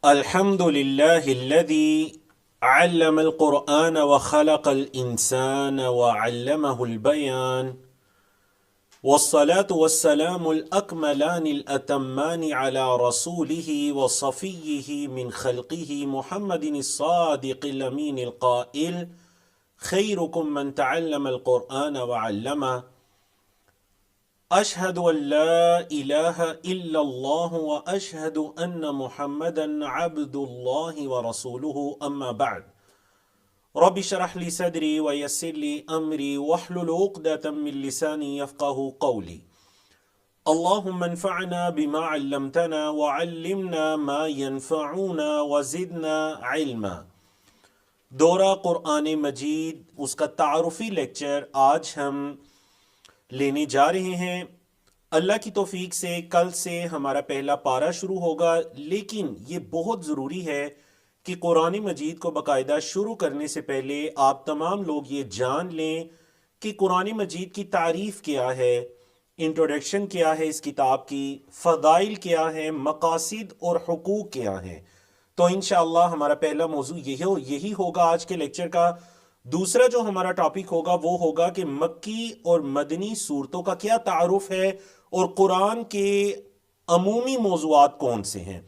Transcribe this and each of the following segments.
الحمد لله الذي علم القرآن وخلق الإنسان وعلمه البيان، والصلاة والسلام الأكملان الأتمان على رسوله وصفيه من خلقه محمد الصادق الأمين القائل: خيركم من تعلم القرآن وعلمه. اشہد ان لا الہ الا اللہ واشہد ان محمدا عبد اللہ ورسولہ، اما بعد. رب اشرح لي صدری ویسر لي امری واحلل عقدۃ من لسانی یفقهوا قولی. اللهم انفعنا بما علمتنا وعلمنا ما ينفعنا وزدنا علما. دورہ قرآن مجید، اس کا تعارفی لیکچر آج ہم لینے جا رہے ہیں. اللہ کی توفیق سے کل سے ہمارا پہلا پارہ شروع ہوگا، لیکن یہ بہت ضروری ہے کہ قرآن مجید کو باقاعدہ شروع کرنے سے پہلے آپ تمام لوگ یہ جان لیں کہ قرآن مجید کی تعریف کیا ہے، انٹروڈکشن کیا ہے، اس کتاب کی فضائل کیا ہیں، مقاصد اور حقوق کیا ہیں. تو انشاءاللہ ہمارا پہلا موضوع یہی ہوگا آج کے لیکچر کا. دوسرا جو ہمارا ٹاپک ہوگا وہ ہوگا کہ مکی اور مدنی صورتوں کا کیا تعارف ہے اور قرآن کے عمومی موضوعات کون سے ہیں.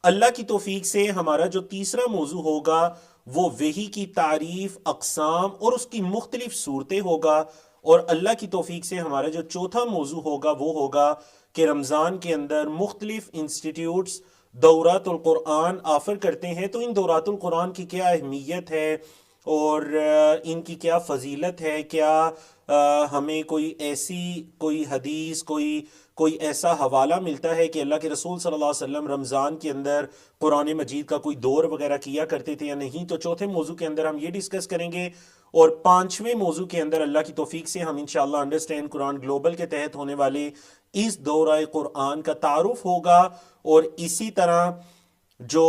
اللہ کی توفیق سے ہمارا جو تیسرا موضوع ہوگا وہ وحی کی تعریف، اقسام اور اس کی مختلف صورتیں ہوگا. اور اللہ کی توفیق سے ہمارا جو چوتھا موضوع ہوگا وہ ہوگا کہ رمضان کے اندر مختلف انسٹیٹیوٹس دورات القرآن آفر کرتے ہیں، تو ان دورات القرآن کی کیا اہمیت ہے اور ان کی کیا فضیلت ہے. کیا ہمیں کوئی حدیث، کوئی ایسا حوالہ ملتا ہے کہ اللہ کے رسول صلی اللہ علیہ وسلم رمضان کے اندر قرآن مجید کا کوئی دور وغیرہ کیا کرتے تھے یا نہیں. تو چوتھے موضوع کے اندر ہم یہ ڈسکس کریں گے، اور پانچویں موضوع کے اندر اللہ کی توفیق سے ہم انشاءاللہ انڈرسٹینڈ قرآن گلوبل کے تحت ہونے والے اس دورہ قرآن کا تعارف ہوگا، اور اسی طرح جو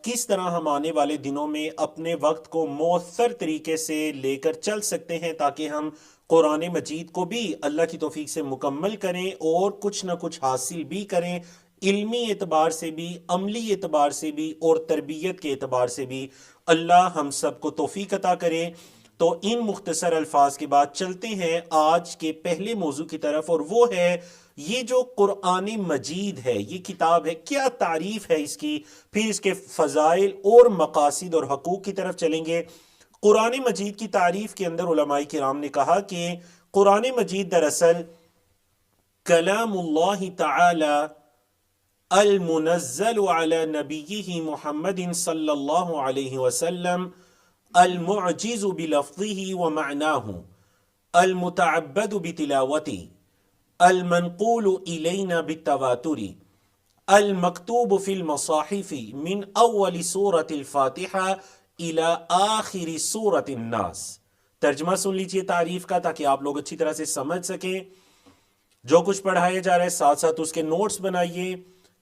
کس طرح ہم آنے والے دنوں میں اپنے وقت کو مؤثر طریقے سے لے کر چل سکتے ہیں تاکہ ہم قرآن مجید کو بھی اللہ کی توفیق سے مکمل کریں اور کچھ نہ کچھ حاصل بھی کریں، علمی اعتبار سے بھی، عملی اعتبار سے بھی اور تربیت کے اعتبار سے بھی. اللہ ہم سب کو توفیق عطا کرے. تو ان مختصر الفاظ کے بعد چلتے ہیں آج کے پہلے موضوع کی طرف، اور وہ ہے یہ جو قرآن مجید ہے، یہ کتاب ہے، کیا تعریف ہے اس کی، پھر اس کے فضائل اور مقاصد اور حقوق کی طرف چلیں گے. قرآن مجید کی تعریف کے اندر علماء کرام نے کہا کہ قرآن مجید دراصل کلام اللہ تعالی المنزل علی نبیہ محمد صلی اللہ علیہ وسلم، المعجز بلفظه ومعناه، المتعبد بتلاوته، المنقول إلينا بالتواتر، المكتوب في المصاحف من أول سورة الفاتحة إلى آخر سورة الناس. ترجمہ سن لیجئے تعریف کا تاکہ آپ لوگ اچھی طرح سے سمجھ سکیں. جو کچھ پڑھایا جا رہا ہے ساتھ ساتھ اس کے نوٹس بنائیے.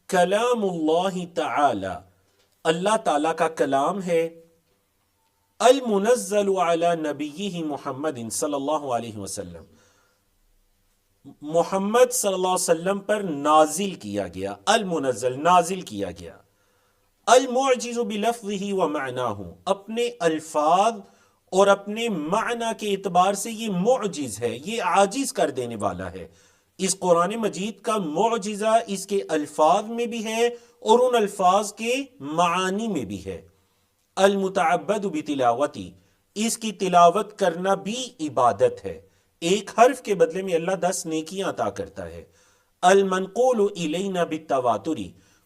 کلام اللہ تعالی، اللہ تعالیٰ کا کلام ہے، المنزل علی نبیہ محمد صلی اللہ علیہ وسلم، محمد صلی اللہ علیہ وسلم پر نازل کیا گیا، المنزل نازل کیا گیا، المعجز بلفظہ ومعناہ، اپنے الفاظ اور اپنے معنی کے اعتبار سے یہ معجز ہے، یہ عاجز کر دینے والا ہے. اس قرآن مجید کا معجزہ اس کے الفاظ میں بھی ہے اور ان الفاظ کے معانی میں بھی ہے. المتعبد بتلاوتی، اس کی تلاوت کرنا بھی عبادت ہے، ایک حرف کے بدلے میں اللہ 10 نیکیاں عطا کرتا ہے. المنقول الینا بالتواتر،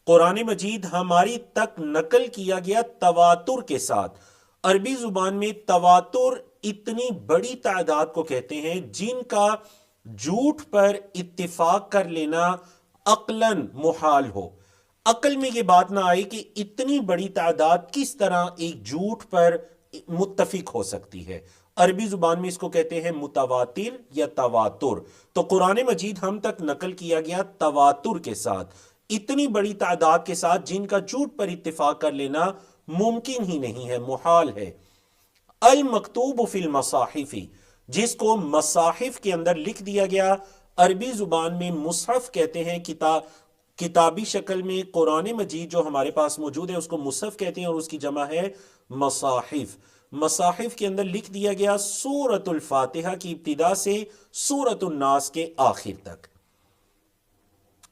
قرآن مجید ہماری تک نقل کیا گیا تواتر کے ساتھ. عربی زبان میں تواتر اتنی بڑی تعداد کو کہتے ہیں جن کا جھوٹ پر اتفاق کر لینا عقلاً محال ہو. عقل میں یہ بات نہ آئے کہ اتنی بڑی تعداد کس طرح ایک جھوٹ پر متفق ہو سکتی ہے. عربی زبان میں اس کو کہتے ہیں متواتر یا تواتر. تو قرآن مجید ہم تک نقل کیا گیا تواتر کے ساتھ، اتنی بڑی تعداد کے ساتھ جن کا جھوٹ پر اتفاق کر لینا ممکن ہی نہیں ہے، محال ہے. المکتوب فی المصاحف، جس کو مصاحف کے اندر لکھ دیا گیا. عربی زبان میں مصحف کہتے ہیں کتاب، کتابی شکل میں قرآن مجید جو ہمارے پاس موجود ہے اس کو مصحف کہتے ہیں، اور اس کی جمع ہے مصاحف۔ مصاحف کے اندر لکھ دیا گیا سورۃ الفاتحہ کی ابتدا سے سورۃ الناس کے آخر تک۔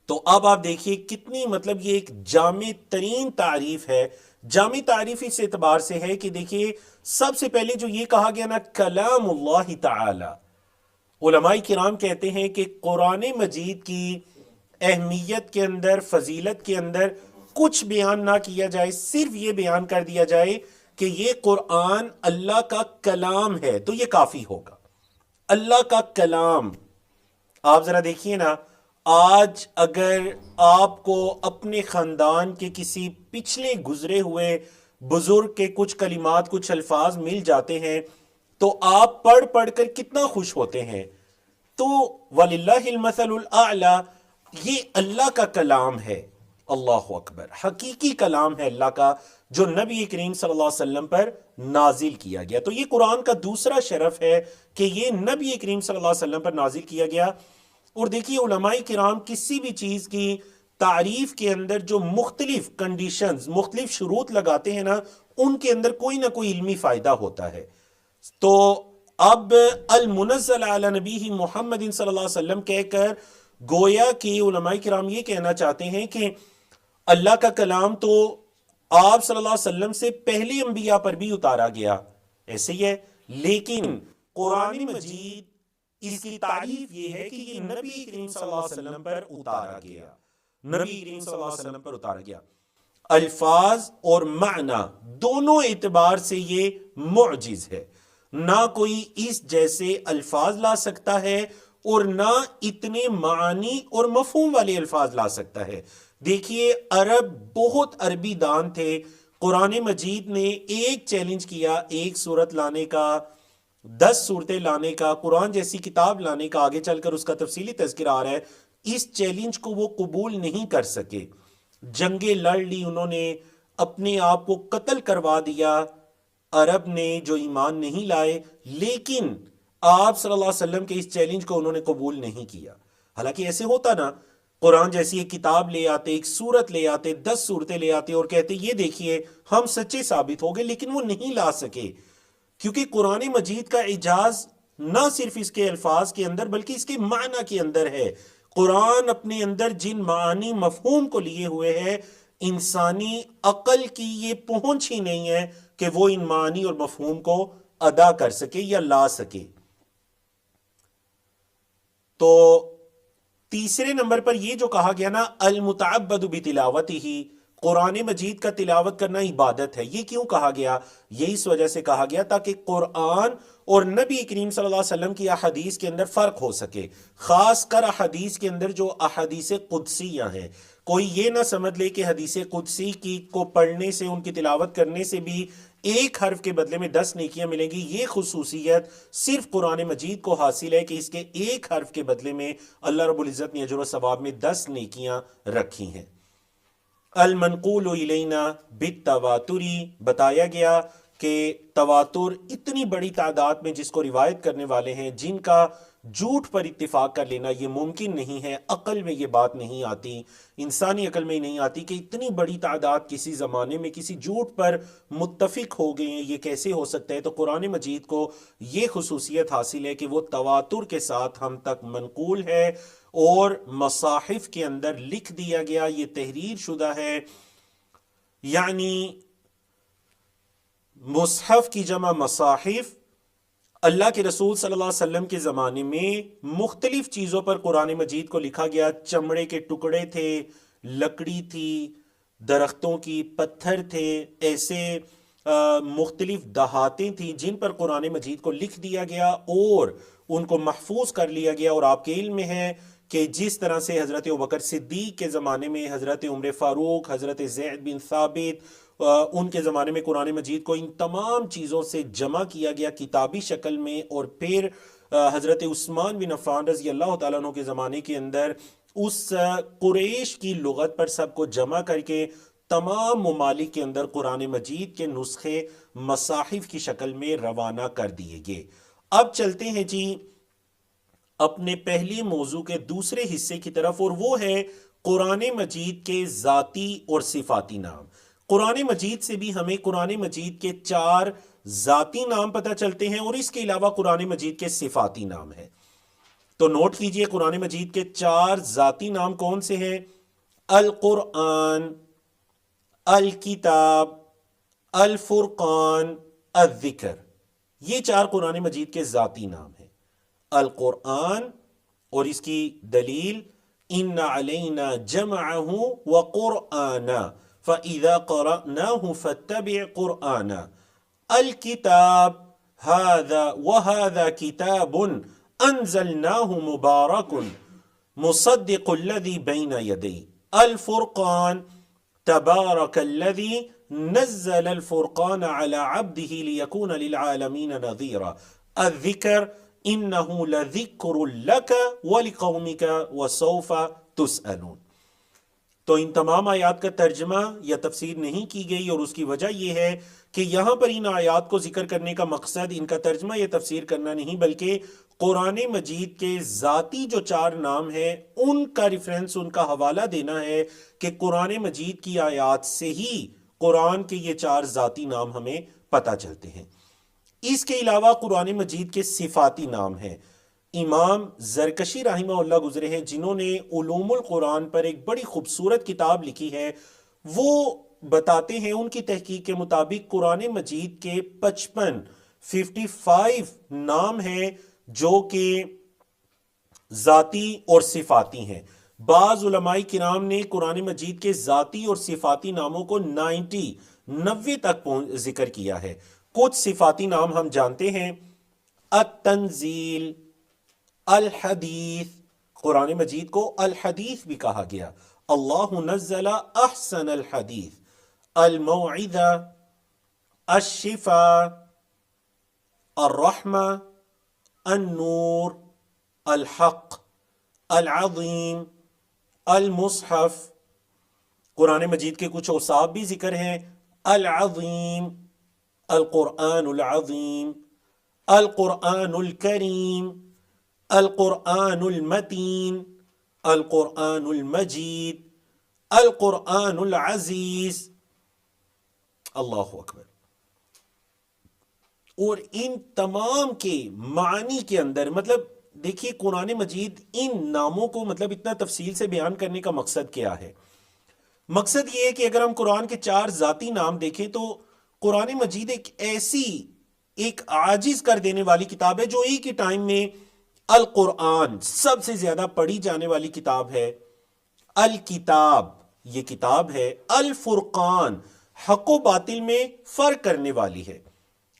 تو اب آپ دیکھیے کتنی مطلب یہ ایک جامع ترین تعریف ہے۔ جامع تعریف اس اعتبار سے ہے کہ دیکھیے سب سے پہلے جو یہ کہا گیا نا کلام اللہ تعالی، علماء کرام کہتے ہیں کہ قرآن مجید کی اہمیت کے اندر، فضیلت کے اندر کچھ بیان نہ کیا جائے، صرف یہ بیان کر دیا جائے کہ یہ قرآن اللہ کا کلام ہے تو یہ کافی ہوگا۔ اللہ کا کلام، آپ ذرا دیکھیے نا، آج اگر آپ کو اپنے خاندان کے کسی پچھلے گزرے ہوئے بزرگ کے کچھ کلمات، کچھ الفاظ مل جاتے ہیں تو آپ پڑھ پڑھ کر کتنا خوش ہوتے ہیں۔ تو وَلِلَّهِ الْمَثَلُ الْأَعْلَى، یہ اللہ کا کلام ہے، اللہ اکبر، حقیقی کلام ہے اللہ کا، جو نبی کریم صلی اللہ علیہ وسلم پر نازل کیا گیا۔ تو یہ قرآن کا دوسرا شرف ہے کہ یہ نبی کریم صلی اللہ علیہ وسلم پر نازل کیا گیا۔ اور دیکھیے علماء کرام کسی بھی چیز کی تعریف کے اندر جو مختلف کنڈیشنز، مختلف شروط لگاتے ہیں نا، ان کے اندر کوئی نہ کوئی علمی فائدہ ہوتا ہے۔ تو اب المنزل علی نبی محمد صلی اللہ علیہ وسلم کہہ کر گویا کہ علماء کرام یہ کہنا چاہتے ہیں کہ اللہ کا کلام تو آپ صلی اللہ علیہ وسلم سے پہلے انبیاء پر بھی اتارا گیا، ایسے ہی ہے، لیکن قرآن مجید اس کی تعریف یہ ہے کہ یہ نبی کریم صلی اللہ علیہ وسلم پر اتارا گیا، نبی کریم صلی اللہ علیہ وسلم پر اتارا گیا۔ الفاظ اور معنی دونوں اعتبار سے یہ معجز ہے، نہ کوئی اس جیسے الفاظ لا سکتا ہے اور نہ اتنے معنی اور مفہوم والے الفاظ لا سکتا ہے۔ دیکھیے عرب بہت عربی دان تھے، قرآن مجید نے ایک چیلنج کیا، ایک صورت لانے کا، 10 صورتیں لانے کا، قرآن جیسی کتاب لانے کا، آگے چل کر اس کا تفصیلی تذکرہ آ رہا ہے۔ اس چیلنج کو وہ قبول نہیں کر سکے، جنگیں لڑ لی انہوں نے، اپنے آپ کو قتل کروا دیا عرب نے جو ایمان نہیں لائے، لیکن آپ صلی اللہ علیہ وسلم کے اس چیلنج کو انہوں نے قبول نہیں کیا۔ حالانکہ ایسے ہوتا نا، قرآن جیسی ایک کتاب لے آتے، ایک سورت لے آتے، 10 صورتیں لے آتے اور کہتے یہ دیکھیے ہم سچے ثابت ہو گئے، لیکن وہ نہیں لا سکے، کیونکہ قرآن مجید کا اعجاز نہ صرف اس کے الفاظ کے اندر بلکہ اس کے معنی کے اندر ہے۔ قرآن اپنے اندر جن معانی مفہوم کو لیے ہوئے ہے، انسانی عقل کی یہ پہنچ ہی نہیں ہے کہ وہ ان معانی اور مفہوم کو ادا کر سکے یا لا سکے۔ تو تیسرے نمبر پر یہ جو کہا گیا نا المتعبد بتلاوتہ، قرآن مجید کا تلاوت کرنا عبادت ہے، یہ کیوں کہا گیا؟ یہ اس وجہ سے کہا گیا تاکہ قرآن اور نبی کریم صلی اللہ علیہ وسلم کی احادیث کے اندر فرق ہو سکے، خاص کر احادیث کے اندر جو احادیث قدسیہ ہیں۔ کوئی یہ نہ سمجھ لے کہ حدیث قدسی کی کو پڑھنے سے، ان کی تلاوت کرنے سے بھی ایک حرف کے بدلے میں 10 نیکیاں ملیں گی۔ یہ خصوصیت صرف قرآن مجید کو حاصل ہے کہ اس کے ایک حرف کے بدلے میں اللہ رب العزت نے اجر و ثواب میں 10 نیکیاں رکھی ہیں۔ المنقول الینا بالتواتری، بتایا گیا کہ تواتر اتنی بڑی تعداد میں جس کو روایت کرنے والے ہیں، جن کا جھوٹ پر اتفاق کر لینا یہ ممکن نہیں ہے، عقل میں یہ بات نہیں آتی، انسانی عقل میں نہیں آتی کہ اتنی بڑی تعداد کسی زمانے میں کسی جھوٹ پر متفق ہو گئے ہیں، یہ کیسے ہو سکتا ہے؟ تو قرآن مجید کو یہ خصوصیت حاصل ہے کہ وہ تواتر کے ساتھ ہم تک منقول ہے اور مصاحف کے اندر لکھ دیا گیا، یہ تحریر شدہ ہے۔ یعنی مصحف کی جمع مصاحف، اللہ کے رسول صلی اللہ علیہ وسلم کے زمانے میں مختلف چیزوں پر قرآن مجید کو لکھا گیا، چمڑے کے ٹکڑے تھے، لکڑی تھی، درختوں کی پتھر تھے، ایسے مختلف دہاتیں تھیں جن پر قرآن مجید کو لکھ دیا گیا اور ان کو محفوظ کر لیا گیا۔ اور آپ کے علم میں ہے کہ جس طرح سے حضرت ابوبکر صدیق کے زمانے میں، حضرت عمر فاروق، حضرت زید بن ثابت، ان کے زمانے میں قرآن مجید کو ان تمام چیزوں سے جمع کیا گیا کتابی شکل میں، اور پھر حضرت عثمان بن عفان رضی اللہ تعالیٰ عنہ کے زمانے کے اندر اس قریش کی لغت پر سب کو جمع کر کے تمام ممالک کے اندر قرآن مجید کے نسخے مصاحف کی شکل میں روانہ کر دیے گئے۔ اب چلتے ہیں جی اپنے پہلی موضوع کے دوسرے حصے کی طرف، اور وہ ہے قرآن مجید کے ذاتی اور صفاتی نام۔ قرآن مجید سے بھی ہمیں قرآن مجید کے 4 ذاتی نام پتہ چلتے ہیں اور اس کے علاوہ قرآن مجید کے صفاتی نام ہیں۔ تو نوٹ کیجئے قرآن مجید کے 4 ذاتی نام کون سے ہیں؟ القرآن، الکتاب، الفرقان، الذکر۔ یہ 4 قرآن مجید کے ذاتی نام ہیں۔ القرآن اور اس کی دلیل ان علینا جمعہ وقرآنا فاذا قرأناه فاتبع قرآنا۔ الکتاب وهذا کتاب انزلناه مبارک مصدق الذی بین یدیہ۔ الفرقان تبارک الذی نزل الفرقان على عبده ليكون للعالمین نذیرا۔ الذکر انه لذکر لك ولقومك وسوف تسألون۔ تو ان تمام آیات کا ترجمہ یا تفسیر نہیں کی گئی، اور اس کی وجہ یہ ہے کہ یہاں پر ان آیات کو ذکر کرنے کا مقصد ان کا ترجمہ یا تفسیر کرنا نہیں، بلکہ قرآن مجید کے ذاتی جو 4 نام ہیں ان کا ریفرنس، ان کا حوالہ دینا ہے کہ قرآن مجید کی آیات سے ہی قرآن کے یہ 4 ذاتی نام ہمیں پتہ چلتے ہیں۔ اس کے علاوہ قرآن مجید کے صفاتی نام ہیں۔ امام زرکشی رحمہ اللہ گزرے ہیں جنہوں نے علوم القرآن پر ایک بڑی خوبصورت کتاب لکھی ہے۔ وہ بتاتے ہیں ان کی تحقیق کے مطابق قرآن مجید کے 55 نام ہیں جو کہ ذاتی اور صفاتی ہیں۔ بعض علماء کرام نے قرآن مجید کے ذاتی اور صفاتی ناموں کو 90 تک ذکر کیا ہے۔ کچھ صفاتی نام ہم جانتے ہیں: التنزیل، الحدیث، قرآن مجید کو الحدیث بھی کہا گیا، اللہ نزل احسن الحدیث، الموعظہ، الشفاء، الرحمہ، النور، الحق، العظیم، المصحف۔ قرآن مجید کے کچھ اوصاف بھی ذکر ہیں: العظیم، القرآن العظیم، القرآن الکریم، القرآن المتین، القرآن المجید، القرآن العزیز۔ اللہ اکبر۔ اور ان تمام کے معنی کے اندر دیکھیے قرآن مجید ان ناموں کو اتنا تفصیل سے بیان کرنے کا مقصد کیا ہے؟ مقصد یہ ہے کہ اگر ہم قرآن کے 4 ذاتی نام دیکھیں تو قرآن مجید ایک عاجز کر دینے والی کتاب ہے، جو ایک ہی ٹائم میں القرآن سب سے زیادہ پڑھی جانے والی کتاب ہے، الکتاب یہ کتاب ہے، الفرقان حق و باطل میں فرق کرنے والی ہے۔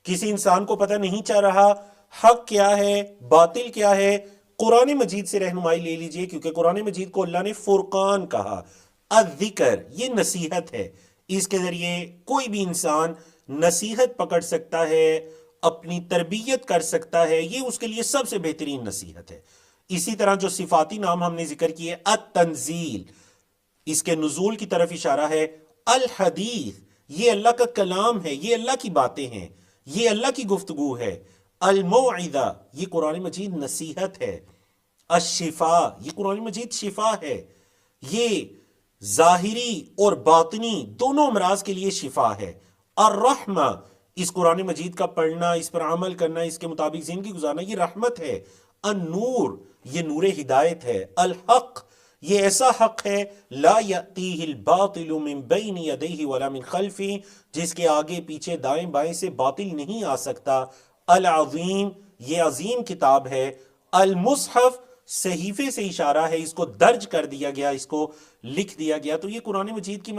کسی انسان کو پتہ نہیں چل رہا حق کیا ہے باطل کیا ہے، قرآن مجید سے رہنمائی لے لیجئے، کیونکہ قرآن مجید کو اللہ نے فرقان کہا۔ الذکر یہ نصیحت ہے، اس کے ذریعے کوئی بھی انسان نصیحت پکڑ سکتا ہے، اپنی تربیت کر سکتا ہے، یہ اس کے لیے سب سے بہترین نصیحت ہے۔ اسی طرح جو صفاتی نام ہم نے ذکر کیے، التنزیل اس کے نزول کی طرف اشارہ ہے، الحدیث یہ اللہ کا کلام ہے، یہ اللہ کی باتیں ہیں، یہ اللہ کی گفتگو ہے، الموعظہ یہ قرآن مجید نصیحت ہے، الشفاء یہ قرآن مجید شفا ہے، یہ ظاہری اور باطنی دونوں امراض کے لیے شفا ہے، الرحمہ اس قرآن مجید کا پڑھنا، اس پر عمل کرنا، اس کے مطابق زندگی گزارنا یہ رحمت ہے، النور یہ نور ہدایت ہے، الحق یہ ایسا حق ہے، لا یأتیہ الباطل من بین یدیہ ولا من خلفہ جس کے آگے پیچھے دائیں بائیں سے باطل نہیں آ سکتا، العظیم یہ عظیم کتاب ہے، المصحف صحیفے سے اشارہ ہے، اس کو درج کر دیا گیا، اس کو لکھ دیا گیا۔ تو یہ قرآن مجید کی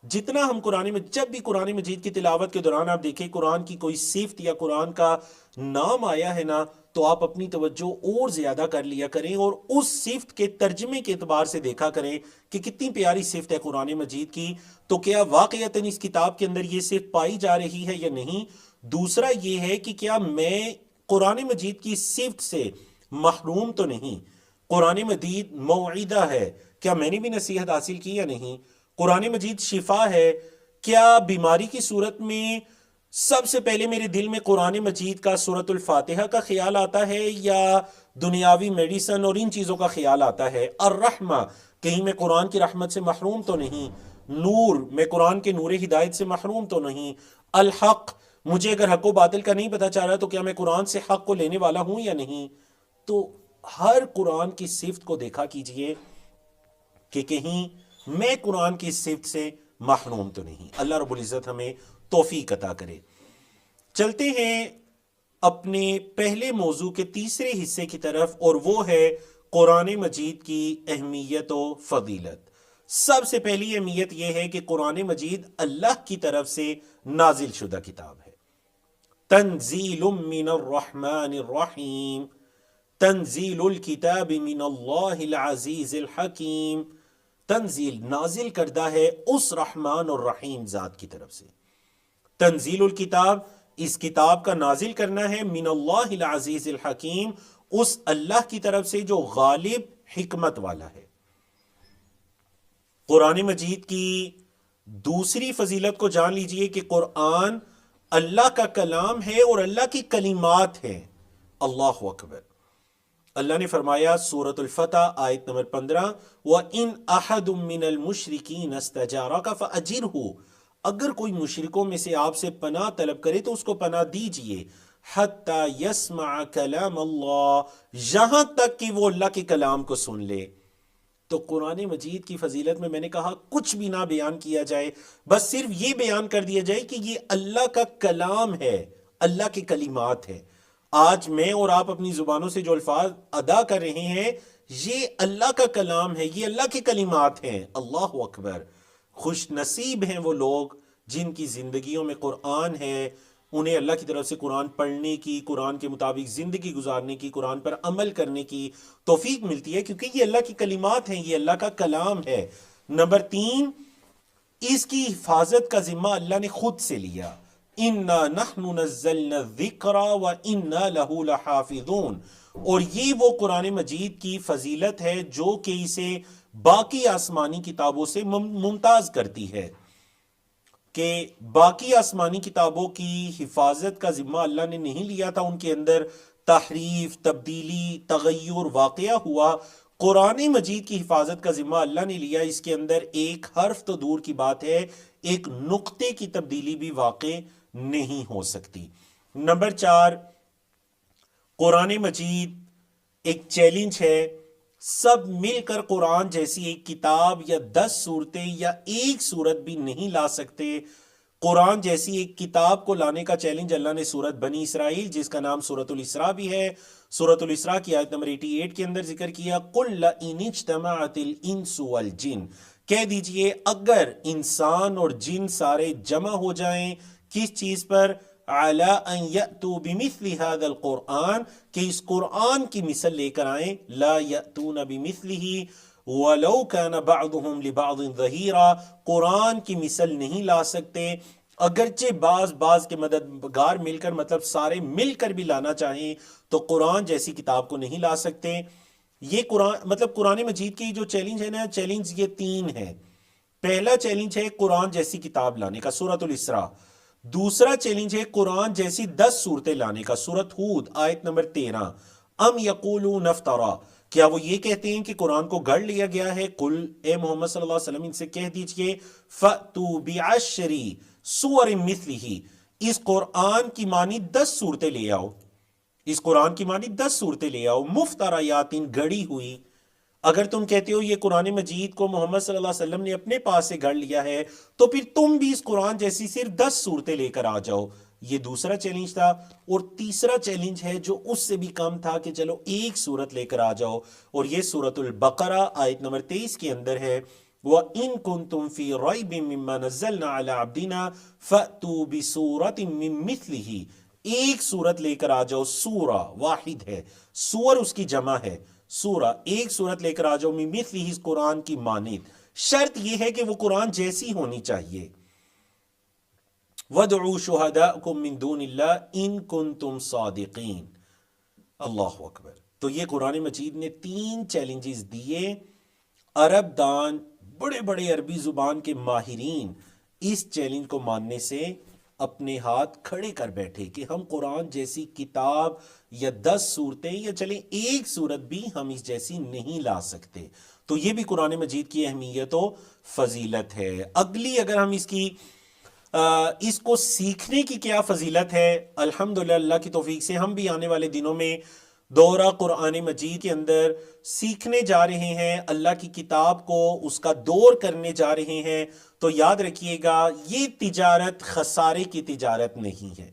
جتنا ہم جب بھی قرآن مجید کی تلاوت کے دوران آپ دیکھیں قرآن کی کوئی صفت یا قرآن کا نام آیا ہے نا، تو آپ اپنی توجہ اور زیادہ کر لیا کریں اور اس صفت کے ترجمے کے اعتبار سے دیکھا کریں کہ کتنی پیاری صفت ہے قرآن مجید کی، تو کیا واقعتاً اس کتاب کے اندر یہ صفت پائی جا رہی ہے یا نہیں۔ دوسرا یہ ہے کہ کیا میں قرآن مجید کی صفت سے محروم تو نہیں، قرآن مجید موعظہ ہے، کیا میں نے بھی نصیحت حاصل کی یا نہیں، قرآن مجید شفا ہے، کیا بیماری کی صورت میں سب سے پہلے میرے دل میں قرآن مجید کا سورۃ الفاتحہ کا خیال آتا ہے یا دنیاوی میڈیسن اور ان چیزوں کا خیال آتا ہے۔ الرحمہ کہیں میں قرآن کی رحمت سے محروم تو نہیں، نور میں قرآن کے نور ہدایت سے محروم تو نہیں، الحق مجھے اگر حق و باطل کا نہیں پتا چل رہا تو کیا میں قرآن سے حق کو لینے والا ہوں یا نہیں؟ تو ہر قرآن کی صفت کو دیکھا کیجئے کہ کہیں میں قرآن کی صفت سے محروم تو نہیں۔ اللہ رب العزت ہمیں توفیق عطا کرے۔ چلتے ہیں اپنے پہلے موضوع کے تیسرے حصے کی طرف، اور وہ ہے قرآن مجید کی اہمیت و فضیلت۔ سب سے پہلی اہمیت یہ ہے کہ قرآن مجید اللہ کی طرف سے نازل شدہ کتاب ہے۔ تنزیل من الرحمن الرحیم، تنزیل الکتاب من اللہ العزیز الحکیم، تنزیل نازل کردہ ہے اس رحمان اور رحیم ذات کی طرف سے۔ تنزیل الکتاب اس کتاب کا نازل کرنا ہے من اللہ العزیز الحکیم، اس اللہ کی طرف سے جو غالب حکمت والا ہے۔ قرآن مجید کی دوسری فضیلت کو جان لیجئے کہ قرآن اللہ کا کلام ہے اور اللہ کی کلمات ہیں۔ اللہ اکبر۔ اللہ نے فرمایا سورۃ الفتح آیت نمبر 15 وَإِنْ أَحَدٌ مِّنَ الْمُشْرِكِينَ اسْتَجَارَكَ فَأَجِرْهُ، اگر کوئی مشرکوں میں سے آپ سے پناہ طلب کرے تو اس کو پناہ دیجئے، حَتَّى يَسْمَعَ كَلَامَ اللَّهِ، یہاں تک کہ وہ اللہ کے کلام کو سن لے۔ تو قرآن مجید کی فضیلت میں نے کہا کچھ بھی نہ بیان کیا جائے، بس صرف یہ بیان کر دیا جائے کہ یہ اللہ کا کلام ہے، اللہ کی کلمات ہے۔ آج میں اور آپ اپنی زبانوں سے جو الفاظ ادا کر رہے ہیں یہ اللہ کا کلام ہے، یہ اللہ کی کلمات ہیں۔ اللہ اکبر۔ خوش نصیب ہیں وہ لوگ جن کی زندگیوں میں قرآن ہے، انہیں اللہ کی طرف سے قرآن پڑھنے کی، قرآن کے مطابق زندگی گزارنے کی، قرآن پر عمل کرنے کی توفیق ملتی ہے، کیونکہ یہ اللہ کی کلمات ہیں، یہ اللہ کا کلام ہے۔ نمبر 3، اس کی حفاظت کا ذمہ اللہ نے خود سے لیا۔ اِنَّا نَحْنُ نَزَّلْنَا الذِّكْرَ وَإِنَّا لَهُ لَحَافِظُونَ، اور یہ وہ قرآن مجید کی فضیلت ہے جو کہ اسے باقی آسمانی کتابوں سے ممتاز کرتی ہے، کہ باقی آسمانی کتابوں کی حفاظت کا ذمہ اللہ نے نہیں لیا تھا، ان کے اندر تحریف، تبدیلی، تغیر واقعہ ہوا۔ قرآن مجید کی حفاظت کا ذمہ اللہ نے لیا، اس کے اندر ایک حرف تو دور کی بات ہے، ایک نقطے کی تبدیلی بھی واقع نہیں ہو سکتی۔ نمبر 4، قرآن مجید ایک چیلنج ہے۔ سب مل کر قرآن جیسی ایک کتاب یا 10 صورتیں یا ایک صورت بھی نہیں لا سکتے۔ قرآن جیسی ایک کتاب کو لانے کا چیلنج اللہ نے سورت بنی اسرائیل، جس کا نام سورۃ الاسراء بھی ہے، سورۃ الاسراء کی آیت نمبر 88 کے اندر ذکر کیا۔ قُلْ لَئِنِ اجْتَمَعَتِ الْإِنسُ وَالْجِنُّ، کہہ دیجئے اگر انسان اور جن سارے جمع ہو جائیں کس چیز پر؟ عَلَىٰ أَن يَأْتُوا بِمِثْلِ هَذَا الْقُرْآنِ، کہ اس قرآن کی مثل لے کر آئیں، لَا يَأْتُونَ بِمِثْلِهِ وَلَوْ كَانَ بَعْضُهُمْ لِبَعْضٍ ظَهِيرًا، قرآن کی مثل نہیں لا سکتے اگرچہ بعض کے مددگار مل کر، مطلب سارے مل کر بھی لانا چاہیں تو قرآن جیسی کتاب کو نہیں لا سکتے۔ یہ قرآن مجید کی جو چیلنج ہے نا، چیلنج یہ 3 ہے۔ پہلا چیلنج ہے قرآن جیسی کتاب لانے کا، سورۃ الاسراء۔ دوسرا چیلنج ہے قرآن جیسی 10 صورتیں لانے کا، سورۃ ہود آیت نمبر 13۔ ام یقولون افترا، کیا وہ یہ کہتے ہیں کہ قرآن کو گھڑ لیا گیا ہے؟ قل، اے محمد صلی اللہ علیہ وسلم ان سے کہہ دیجئے، فَأْتُوا بِعَشْرِ سُوَرٍ مِثْلِهِ، اس قرآن کی مانی 10 صورتیں لے آؤ، اس قرآن کی مانی 10 صورتیں لے آؤ، مفتریات، گڑی ہوئی۔ اگر تم کہتے ہو یہ قرآن مجید کو محمد صلی اللہ علیہ وسلم نے اپنے پاس سے گھڑ لیا ہے تو پھر تم بھی اس قرآن جیسی صرف 10 صورتیں لے کر آ جاؤ۔ یہ دوسرا چیلنج تھا۔ اور تیسرا چیلنج ہے جو اس سے بھی کم تھا کہ چلو ایک صورت لے کر آ جاؤ، اور یہ سورۃ البقرہ آیت نمبر 23 کے اندر ہے، وَإِن كُنتُمْ فِي رَيْبٍ مِّمَّا نَزَّلْنَا عَلَىٰ عَبْدِنَا فَأْتُوا بِسُورَةٍ مِّن مِّثْلِهِ، ایک صورت لے کر آ جاؤ، سورہ واحد ہے، سور اس کی جمع ہے، سورہ ایک صورت لے کر آ جاؤ، مِن مِّثْلِهِ، اس قرآن کی مانند۔ شرط یہ ہے کہ وہ قرآن جیسی ہونی چاہیے۔ وَادْعُوا شُهَدَاءَكُم مِّن دُونِ اللَّهِ إِن كُنتُمْ صَادِقِينَ۔ اللہ اکبر۔ تو یہ قرآن مجید نے 3 چیلنجز دیے۔ عرب دان، بڑے بڑے عربی زبان کے ماہرین اس چیلنج کو ماننے سے اپنے ہاتھ کھڑے کر بیٹھے کہ ہم قرآن جیسی کتاب یا 10 صورتیں یا چلیں ایک صورت بھی ہم اس جیسی نہیں لا سکتے. تو یہ بھی قرآن مجید کی اہمیت و فضیلت ہے. اگلی اگر ہم اس کو سیکھنے کی کیا فضیلت ہے، الحمدللہ اللہ کی توفیق سے ہم بھی آنے والے دنوں میں دورہ قرآن مجید کے اندر سیکھنے جا رہے ہیں، اللہ کی کتاب کو اس کا دور کرنے جا رہے ہیں. تو یاد رکھیے گا یہ تجارت خسارے کی تجارت نہیں ہے،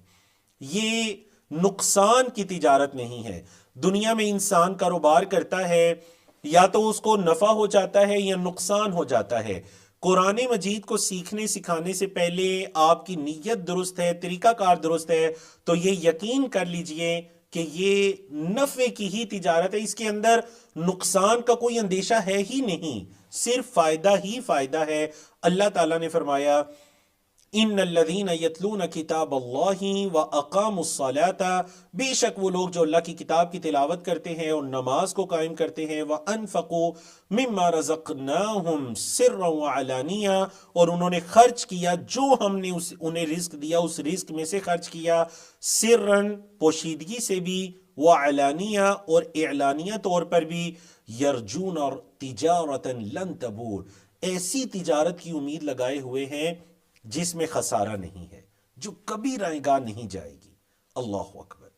یہ نقصان کی تجارت نہیں ہے. دنیا میں انسان کاروبار کرتا ہے یا تو اس کو نفع ہو جاتا ہے یا نقصان ہو جاتا ہے. قرآن مجید کو سیکھنے سکھانے سے پہلے آپ کی نیت درست ہے، طریقہ کار درست ہے، تو یہ یقین کر لیجئے کہ یہ نفع کی ہی تجارت ہے. اس کے اندر نقصان کا کوئی اندیشہ ہے ہی نہیں، صرف فائدہ ہی فائدہ ہے. اللہ تعالیٰ نے فرمایا ان الذین یتلون کتاب اللہ واقاموا الصلاۃ، بے شک وہ لوگ جو اللہ کی کتاب کی تلاوت کرتے ہیں اور نماز کو قائم کرتے ہیں، وانفقوا مما رزقناہم سرا وعلانیہ، اور انہوں نے خرچ کیا جو ہم نے انہیں رزق دیا اس رزق میں سے خرچ کیا، سرن پوشیدگی سے بھی، وعلانیہ اور اعلانیہ طور پر بھی، یرجون اور تجارتا لن تبور، ایسی تجارت کی امید لگائے ہوئے ہیں جس میں خسارہ نہیں ہے، جو کبھی رائے گاہ نہیں جائے گی. اللہ اکبر.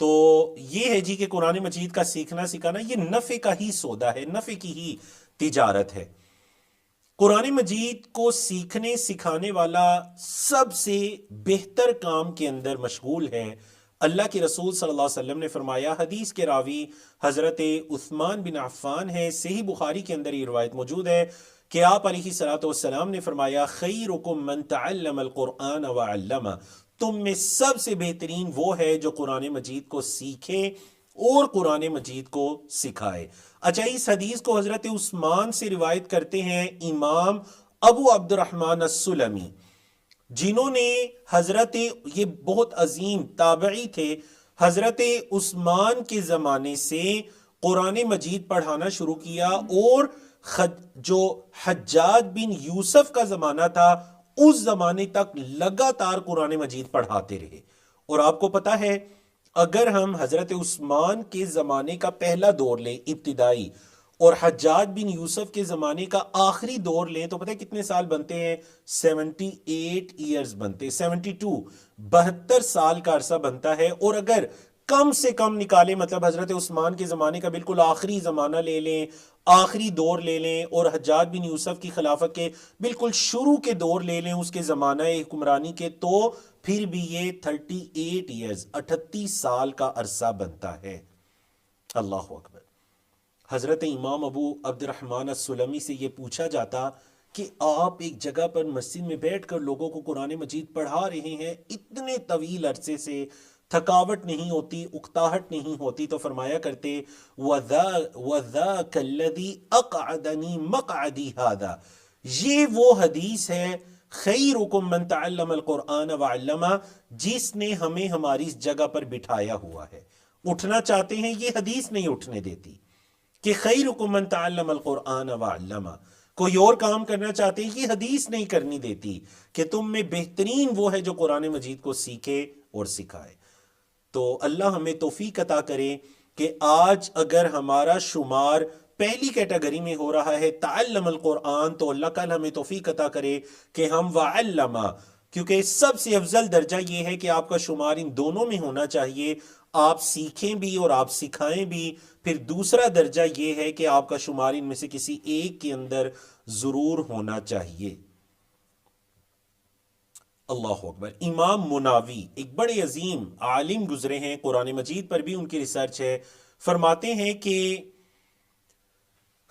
تو یہ ہے جی کہ قرآن مجید کا سیکھنا سکھانا یہ نفع کا ہی سودا ہے، نفع کی ہی تجارت ہے. قرآن مجید کو سیکھنے سکھانے والا سب سے بہتر کام کے اندر مشغول ہے. اللہ کے رسول صلی اللہ علیہ وسلم نے فرمایا، حدیث کے راوی حضرت عثمان بن عفان ہے، صحیح بخاری کے اندر یہ روایت موجود ہے کہ آپ علیہ الصلوۃ والسلام نے فرمایا، خیرکم من تعلم القرآن وعلمہ، تم میں سب سے بہترین وہ ہے جو قرآن مجید کو سیکھے اور قرآن مجید کو سکھائے. اچھا، اس حدیث کو حضرت عثمان سے روایت کرتے ہیں امام ابو عبد الرحمن السلمی، جنہوں نے یہ بہت عظیم تابعی تھے، حضرت عثمان کے زمانے سے قرآن مجید پڑھانا شروع کیا، اور جو حجاج بن یوسف کا زمانہ تھا اس زمانے تک لگاتار قرآن مجید پڑھاتے رہے. اور آپ کو پتا ہے اگر ہم حضرت عثمان کے زمانے کا پہلا دور لیں ابتدائی، اور حجاج بن یوسف کے زمانے کا آخری دور لیں، تو پتہ ہے کتنے سال بنتے ہیں؟ 78 ایئرز بنتے، 72 سال کا عرصہ بنتا ہے. اور اگر کم سے کم نکالیں، مطلب حضرت عثمان کے زمانے کا بالکل آخری زمانہ لے لیں، آخری دور لے لیں، اور حجاج بن یوسف کی خلافت کے بالکل شروع کے دور لے لیں اس کے زمانہ حکمرانی کے، تو پھر بھی یہ 38 ایئرز 38 سال کا عرصہ بنتا ہے. اللہ اکبر. حضرت امام ابو عبد الرحمن السلمی سے یہ پوچھا جاتا کہ آپ ایک جگہ پر مسجد میں بیٹھ کر لوگوں کو قرآن مجید پڑھا رہے ہیں اتنے طویل عرصے سے، تھکاوٹ نہیں ہوتی، اکتاہٹ نہیں ہوتی؟ تو فرمایا کرتے، وَذَاكَ الَّذِي أَقْعَدَنِي مَقْعَدِي هَذَا، یہ وہ حدیث ہے، خیرکم من تعلم القرآن وعلمہ، جس نے ہمیں ہماری اس جگہ پر بٹھایا ہوا ہے. اٹھنا چاہتے ہیں، یہ حدیث نہیں اٹھنے دیتی کہ خیرکم من تعلم القرآن وعلمہ. کوئی اور کام کرنا چاہتے ہیں، یہ حدیث نہیں کرنی دیتی کہ تم میں بہترین وہ ہے جو قرآن مجید کو سیکھے اور سکھائے. تو اللہ ہمیں توفیق عطا کرے کہ آج اگر ہمارا شمار پہلی کیٹیگری میں ہو رہا ہے تعلم القرآن، تو اللہ کل ہمیں توفیق عطا کرے کہ ہم وعلمہ، کیونکہ سب سے افضل درجہ یہ ہے کہ آپ کا شمار ان دونوں میں ہونا چاہیے، آپ سیکھیں بھی اور آپ سکھائیں بھی. پھر دوسرا درجہ یہ ہے کہ آپ کا شمار ان میں سے کسی ایک کے اندر ضرور ہونا چاہیے. اللہ اکبر. امام مناوی ایک بڑے عظیم عالم گزرے ہیں، قرآن مجید پر بھی ان کی ریسرچ ہے. فرماتے ہیں کہ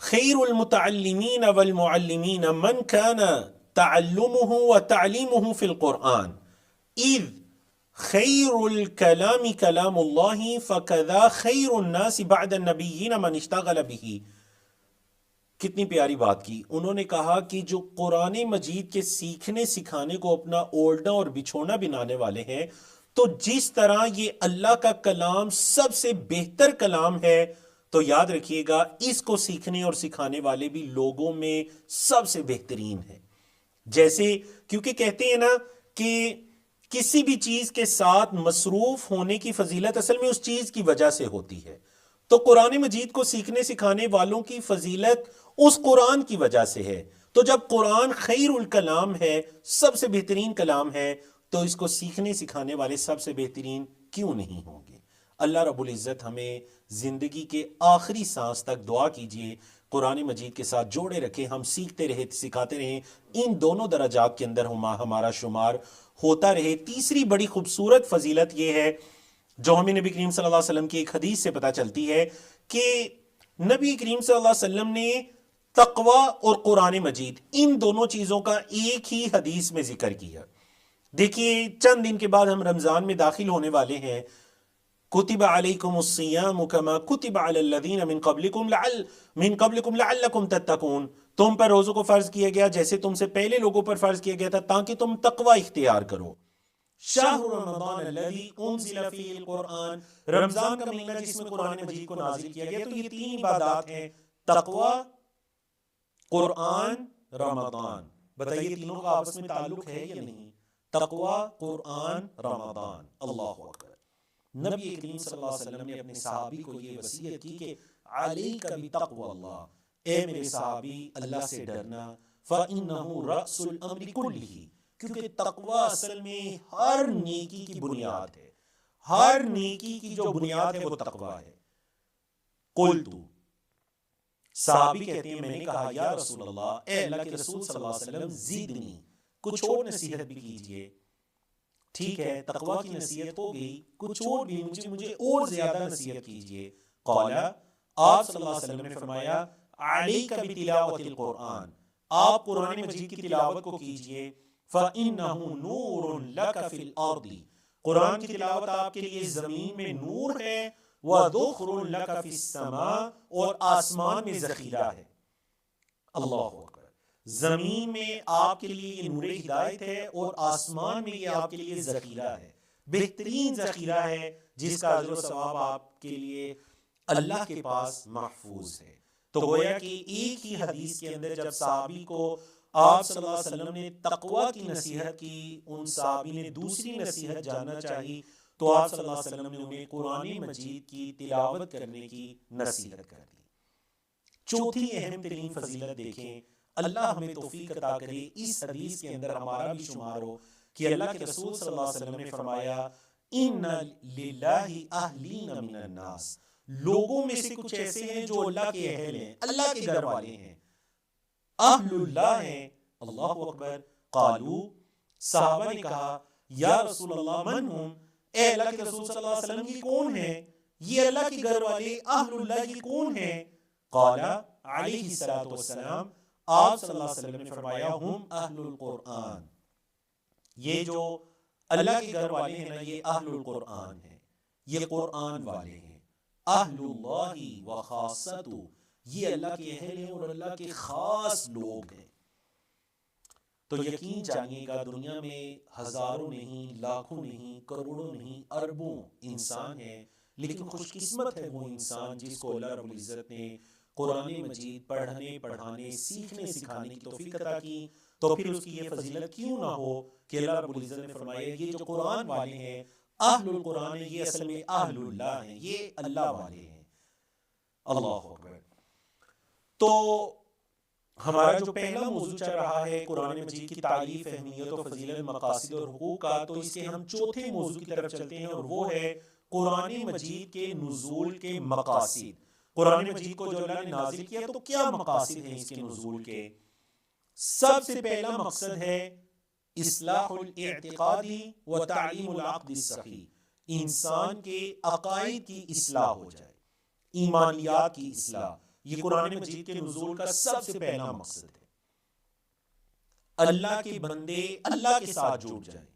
خیر المتعلمین والمعلمین من کان تعلمه وتعلیمه فی القرآن اذ خیر الکلام کلام اللہ فکذا خیر الناس بعد النبیین من اشتغل به. کتنی پیاری بات کی انہوں نے. کہا کہ جو قرآن مجید کے سیکھنے سکھانے کو اپنا اوڑھنا اور بچھونا بنانے والے ہیں، تو جس طرح یہ اللہ کا کلام سب سے بہتر کلام ہے، تو یاد رکھیے گا اس کو سیکھنے اور سکھانے والے بھی لوگوں میں سب سے بہترین ہیں. جیسے کیونکہ کہتے ہیں نا کہ کسی بھی چیز کے ساتھ مصروف ہونے کی فضیلت اصل میں اس چیز کی وجہ سے ہوتی ہے، تو قرآن مجید کو سیکھنے سکھانے والوں کی فضیلت اس قرآن کی وجہ سے ہے۔ تو جب قرآن خیر الکلام ہے، سب سے بہترین کلام ہے، تو اس کو سیکھنے سکھانے والے سب سے بہترین کیوں نہیں ہوں گے؟ اللہ رب العزت ہمیں زندگی کے آخری سانس تک دعا کیجئے قرآن مجید کے ساتھ جوڑے رکھے، ہم سیکھتے رہے سکھاتے رہیں، ان دونوں درجات کے اندر ہمارا شمار ہوتا رہے۔ تیسری بڑی خوبصورت فضیلت یہ ہے جو ہمیں نبی کریم صلی اللہ علیہ وسلم کی ایک حدیث سے پتہ چلتی ہے کہ نبی کریم صلی اللہ علیہ وسلم نے تقوی اور قرآن مجید ان دونوں چیزوں کا ایک ہی حدیث میں ذکر کیا۔ دیکھیے چند دن کے بعد ہم رمضان میں داخل ہونے والے ہیں۔ کتب علیکم الصیام کما کتب علی الذین من قبلکم لعلکم تتقون، تم پر روزوں کو فرض کیا گیا جیسے تم سے پہلے لوگوں پر فرض کیا گیا تھا تاکہ تم تقوی اختیار کرو۔ شہر رمضان الذی انزل فیہ القرآن، رمضان کا مہینہ جس میں قرآن مجید کو نازل کیا گیا۔ تو یہ تین عبادات ہیں، تقوی، قرآن، رمضان۔ بتائیے تینوں کا آپس میں تعلق ہے یا نہیں؟ تقوی، قرآن، رمضان۔ اللہ اکبر۔ نبی کریم صلی اللہ علیہ وسلم نے اپنے صحابی کو یہ وصیت کی کہ علیک بتقوی اللہ، اے میرے صحابی اللہ سے ڈرنا، فإنہ رأس الامر کلہ، کیونکہ تقوی اصل میں ہر نیکی کی بنیاد ہے، ہر نیکی کی جو بنیاد ہے وہ تقوی ہے۔ قلت، صحابی کہتے ہیں میں نے کہا یا رسول اللہ، اے اللہ کے رسول صلی اللہ علیہ وسلم زدنی، کچھ اور نصیحت بھی کیجئے۔ ٹھیک ہے تقوی کی نصیحت ہو گئی، کچھ اور بھی مجھے اور زیادہ نصیحت کیجئے۔ قال، آپ صلی اللہ علیہ وسلم نے فرمایا علیک بتلاوت القرآن، آپ قرآن مجید کی تلاوت کو کیجئے۔ فإنہ نور لک فی الارض، قرآن کی تلاوت آپ کے لیے زمین میں نور ہے، وذخر لک فی السماء، اور آسمان میں ذخیرہ ہے۔ اللہ اکبر۔ زمین میں آپ کے لیے یہ نور ہدایت ہے اور آسمان میں یہ آپ کے لیے ذخیرہ ہے، بہترین ذخیرہ ہے جس کا اجر و ثواب آپ کے لیے اللہ کے پاس محفوظ ہے۔ تو گویا کہ ایک ہی حدیث کے اندر جب صحابی کو آپ صلی اللہ علیہ وسلم نے تقوی کی نصیحت کی، ان صحابی نے دوسری نصیحت جاننا چاہی تو آپ صلی اللہ علیہ وسلم نے انہیں قرآن مجید کی تلاوت کرنے کی نصیحت کر دی۔ چوتھی اہم ترین فضیلت دیکھیں، اللہ ہمیں توفیق عطا کرے اس حدیث کے اندر ہمارا بھی شمار ہو کہ اللہ کے رسول صلی اللہ علیہ وسلم نے فرمایا ان للہ اہلین من الناس، لوگوں میں سے کچھ ایسے ہیں جو اللہ کے اہل ہیں، اللہ کے گھر والے ہیں، اہل اللہ ہیں۔ اللہ اکبر۔ قالو، صحابہ نے کہا یا رسول اللہ من ہم، اے اللہ کے رسول صلی اللہ علیہ وسلم یہ کون ہیں، یہ اللہ کے گھر والے اہل اللہ یہ کون ہیں؟ قال علیہ الصلوۃ والسلام، آپ صلی اللہ علیہ وسلم نے فرمایا ہم اہل القرآن، یہ جو اللہ کے گھر والے ہیں نا یہ اہل القرآن ہیں، یہ قرآن والے ہیں۔ اہل اللہ و خاصتہ، یہ اللہ کے اہل ہیں اور اللہ کے خاص لوگ ہیں۔ تو یقین جانیے گا دنیا میں ہزاروں نہیں، لاکھوں نہیں، کروڑوں نہیں، اربوں انسان ہیں، لیکن خوش قسمت ہے وہ انسان جس کو اللہ رب العزت نے قرآن مجید پڑھنے، پڑھانے، سیکھنے، سکھانے کی توفیق عطا کی۔ تو پھر اس کی یہ فضیلت کیوں نہ ہو کہ اللہ رب العزت نے فرمایا یہ جو قرآن والے ہیں، اہل القرآن ہیں، یہ اصل میں اہل اللہ ہیں، یہ اللہ والے ہیں۔ اللہ اکبر۔ تو ہمارا جو پہلا موضوع چل رہا ہے قرآن مجید کی تعریف، اہمیت و فضیلت، مقاصد اور حقوق کا، تو اس کے ہم چوتھے موضوع کی طرف چلتے ہیں اور وہ ہے قرآن مجید کے نزول کے مقاصد۔ قرآن مجید کو جو اللہ نے نازل کیا تو کیا مقاصد ہیں اس کے نزول کے؟ سب سے پہلا مقصد ہے اصلاح الاعتقادی و تعلیم العقد الصحیح، انسان کے عقائد کی اصلاح ہو جائے، ایمانیات کی اصلاح، یہ قرآن مجید کے نزول کا سب سے پہلا مقصد ہے۔ اللہ کے بندے اللہ کے ساتھ جڑ جائیں،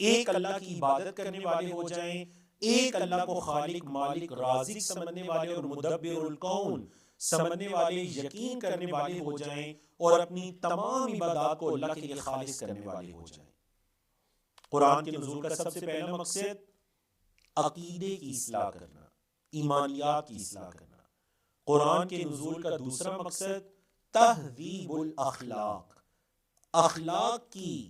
ایک اللہ کی عبادت کرنے والے ہو جائیں، ایک اللہ کو خالق، مالک، رازق سمجھنے والے اور مدبر الکون سمجھنے والے، یقین کرنے والے ہو جائیں اور اپنی تمام عبادات کو اللہ کے لیے خالص کرنے والے ہو جائیں۔ قرآن کے نزول کا سب سے پہلا مقصد عقیدے کی اصلاح کرنا، ایمانیات کی اصلاح کرنا۔ قرآن کے نزول کا دوسرا مقصد تہذیب الاخلاق، اخلاق کی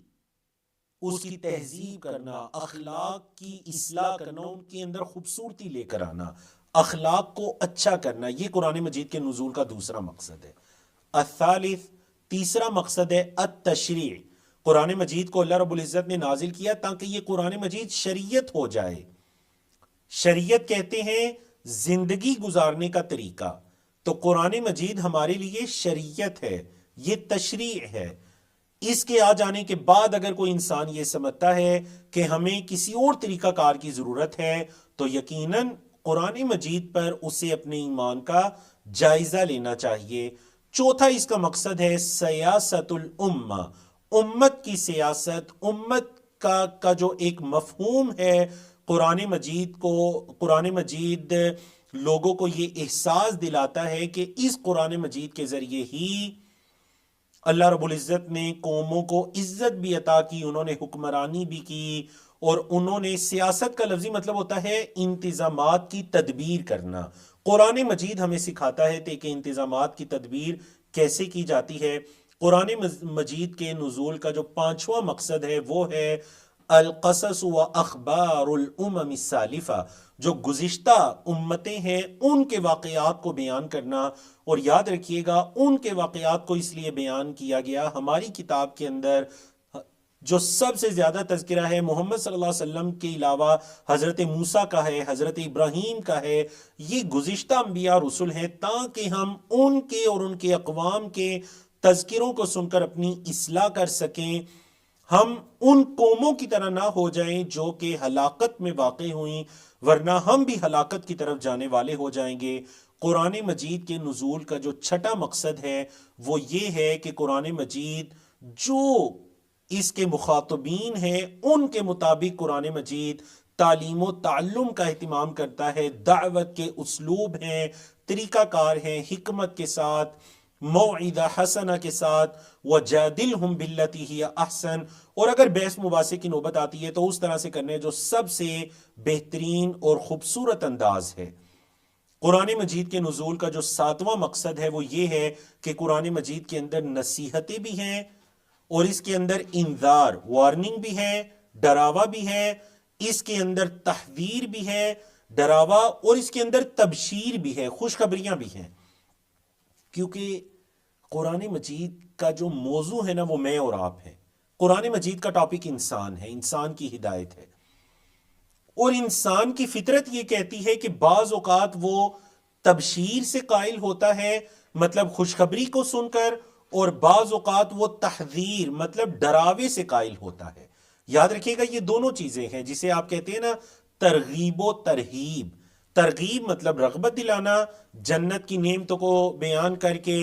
اس کی تہذیب کرنا، اخلاق کی اصلاح کرنا، ان کے اندر خوبصورتی لے کر آنا، اخلاق کو اچھا کرنا، یہ قرآن مجید کے نزول کا دوسرا مقصد ہے۔ الثالث، تیسرا مقصد ہے التشریع۔ قرآن مجید کو اللہ رب العزت نے نازل کیا تاکہ یہ قرآن مجید شریعت ہو جائے۔ شریعت کہتے ہیں زندگی گزارنے کا طریقہ، تو قرآن مجید ہمارے لیے شریعت ہے، یہ تشریع ہے۔ اس کے آ جانے کے بعد اگر کوئی انسان یہ سمجھتا ہے کہ ہمیں کسی اور طریقہ کار کی ضرورت ہے تو یقیناً قرآن مجید پر اسے اپنے ایمان کا جائزہ لینا چاہیے۔ چوتھا اس کا مقصد ہے سیاست الامہ، امت کی سیاست، امت کا جو ایک مفہوم ہے قرآن مجید لوگوں کو یہ احساس دلاتا ہے کہ اس قرآن مجید کے ذریعے ہی اللہ رب العزت نے قوموں کو عزت بھی عطا کی، انہوں نے حکمرانی بھی کی، اور انہوں نے سیاست کا لفظی مطلب ہوتا ہے انتظامات کی تدبیر کرنا۔ قرآن مجید ہمیں سکھاتا ہے کہ انتظامات کی تدبیر کیسے کی جاتی ہے۔ قرآن مجید کے نزول کا جو پانچواں مقصد ہے وہ ہے القصص و اخبار الامم السالفہ، جو گزشتہ امتیں ہیں ان کے واقعات کو بیان کرنا۔ اور یاد رکھیے گا ان کے واقعات کو اس لیے بیان کیا گیا، ہماری کتاب کے اندر جو سب سے زیادہ تذکرہ ہے محمد صلی اللہ علیہ وسلم کے علاوہ حضرت موسیٰ کا ہے، حضرت ابراہیم کا ہے، یہ گزشتہ انبیاء رسول ہیں تاکہ ہم ان کے اور ان کے اقوام کے تذکروں کو سن کر اپنی اصلاح کر سکیں، ہم ان قوموں کی طرح نہ ہو جائیں جو کہ ہلاکت میں واقع ہوئیں، ورنہ ہم بھی ہلاکت کی طرف جانے والے ہو جائیں گے۔ قرآن مجید کے نزول کا جو چھٹا مقصد ہے وہ یہ ہے کہ قرآن مجید جو اس کے مخاطبین ہیں ان کے مطابق قرآن مجید تعلیم و تعلم کا اہتمام کرتا ہے، دعوت کے اسلوب ہیں، طریقہ کار ہیں، حکمت کے ساتھ، موعظہ حسنہ کے ساتھ، وجادلہم باللتی ہی احسن، اور اگر بحث مباحثے کی نوبت آتی ہے تو اس طرح سے کرنے جو سب سے بہترین اور خوبصورت انداز ہے۔ قرآن مجید کے نزول کا جو ساتواں مقصد ہے وہ یہ ہے کہ قرآن مجید کے اندر نصیحتیں بھی ہیں اور اس کے اندر انذار، وارننگ بھی ہے، ڈراوا بھی ہے، اس کے اندر تحذیر بھی ہے، ڈراوا، اور اس کے اندر تبشیر بھی ہے، خوشخبریاں بھی ہیں، کیونکہ قرآن مجید کا جو موضوع ہے نا وہ میں اور آپ ہے۔ قرآن مجید کا ٹاپک انسان ہے، انسان کی ہدایت ہے، اور انسان کی فطرت یہ کہتی ہے کہ بعض اوقات وہ تبشیر سے قائل ہوتا ہے، مطلب خوشخبری کو سن کر، اور بعض اوقات وہ تحذیر مطلب ڈراوے سے قائل ہوتا ہے۔ یاد رکھیے گا یہ دونوں چیزیں ہیں جسے آپ کہتے ہیں نا ترغیب و ترہیب۔ ترغیب مطلب رغبت دلانا، جنت کی نعمتوں کو بیان کر کے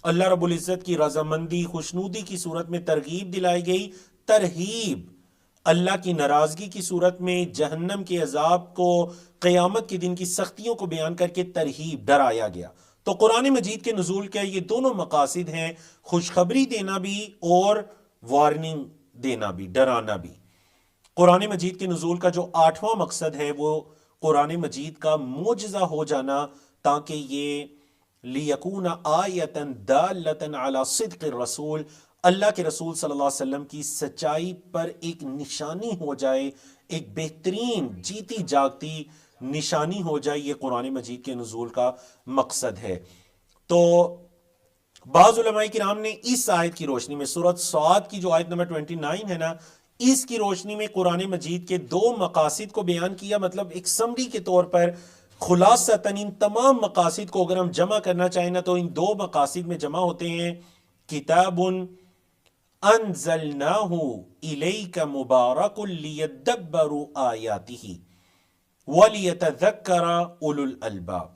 اللہ رب العزت کی رضامندی، خوشنودی کی صورت میں ترغیب دلائی گئی۔ ترہیب اللہ کی ناراضگی کی صورت میں جہنم کے عذاب کو، قیامت کے دن کی سختیوں کو بیان کر کے ترہیب، ڈرایا گیا۔ تو قرآن مجید کے نزول کے یہ دونوں مقاصد ہیں، خوشخبری دینا بھی اور وارننگ دینا بھی، ڈرانا بھی۔ قرآن مجید کے نزول کا جو آٹھواں مقصد ہے وہ قرآن مجید کا معجزہ ہو جانا، تاکہ یہ لِيَكُونَ آیَةً دَالَّةً عَلَى صِدْقِ الرَّسُولِ، اللہ کے رسول صلی اللہ علیہ وسلم کی سچائی پر ایک نشانی ہو جائے، ایک بہترین جیتی جاگتی نشانی ہو جائے، یہ قرآن مجید کے نزول کا مقصد ہے۔ تو بعض علماء کرام نے اس آیت کی روشنی میں، سورۃ صاد کی جو آیت نمبر 29 ہے نا، اس کی روشنی میں قرآن مجید کے دو مقاصد کو بیان کیا، مطلب ایک سمری کے طور پر خلاصتاً ان تمام مقاصد کو اگر ہم جمع کرنا چاہیں نا تو ان دو مقاصد میں جمع ہوتے ہیں، کتاب انزلناہ الیک مبارک لیدبروا آیاتہ وَلِيَتَذَكَّرَ أُولُو الْأَلْبَابِ،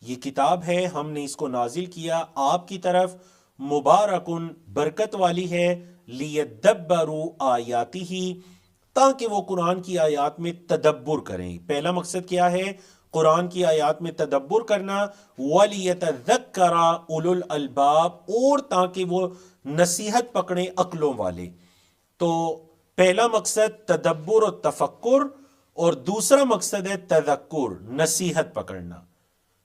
یہ کتاب ہے ہم نے اس کو نازل کیا آپ کی طرف، مبارکن برکت والی ہے، لِيَدَّبَّرُوا آیَاتِهِ تاکہ وہ قرآن کی آیات میں تدبر کریں۔ پہلا مقصد کیا ہے؟ قرآن کی آیات میں تدبر کرنا، وَلِيَتَذَكَّرَ أُولُو الْأَلْبَابِ اور تاکہ وہ نصیحت پکڑیں عقلوں والے۔ تو پہلا مقصد تدبر و تفکر، اور دوسرا مقصد ہے تذکر، نصیحت پکڑنا،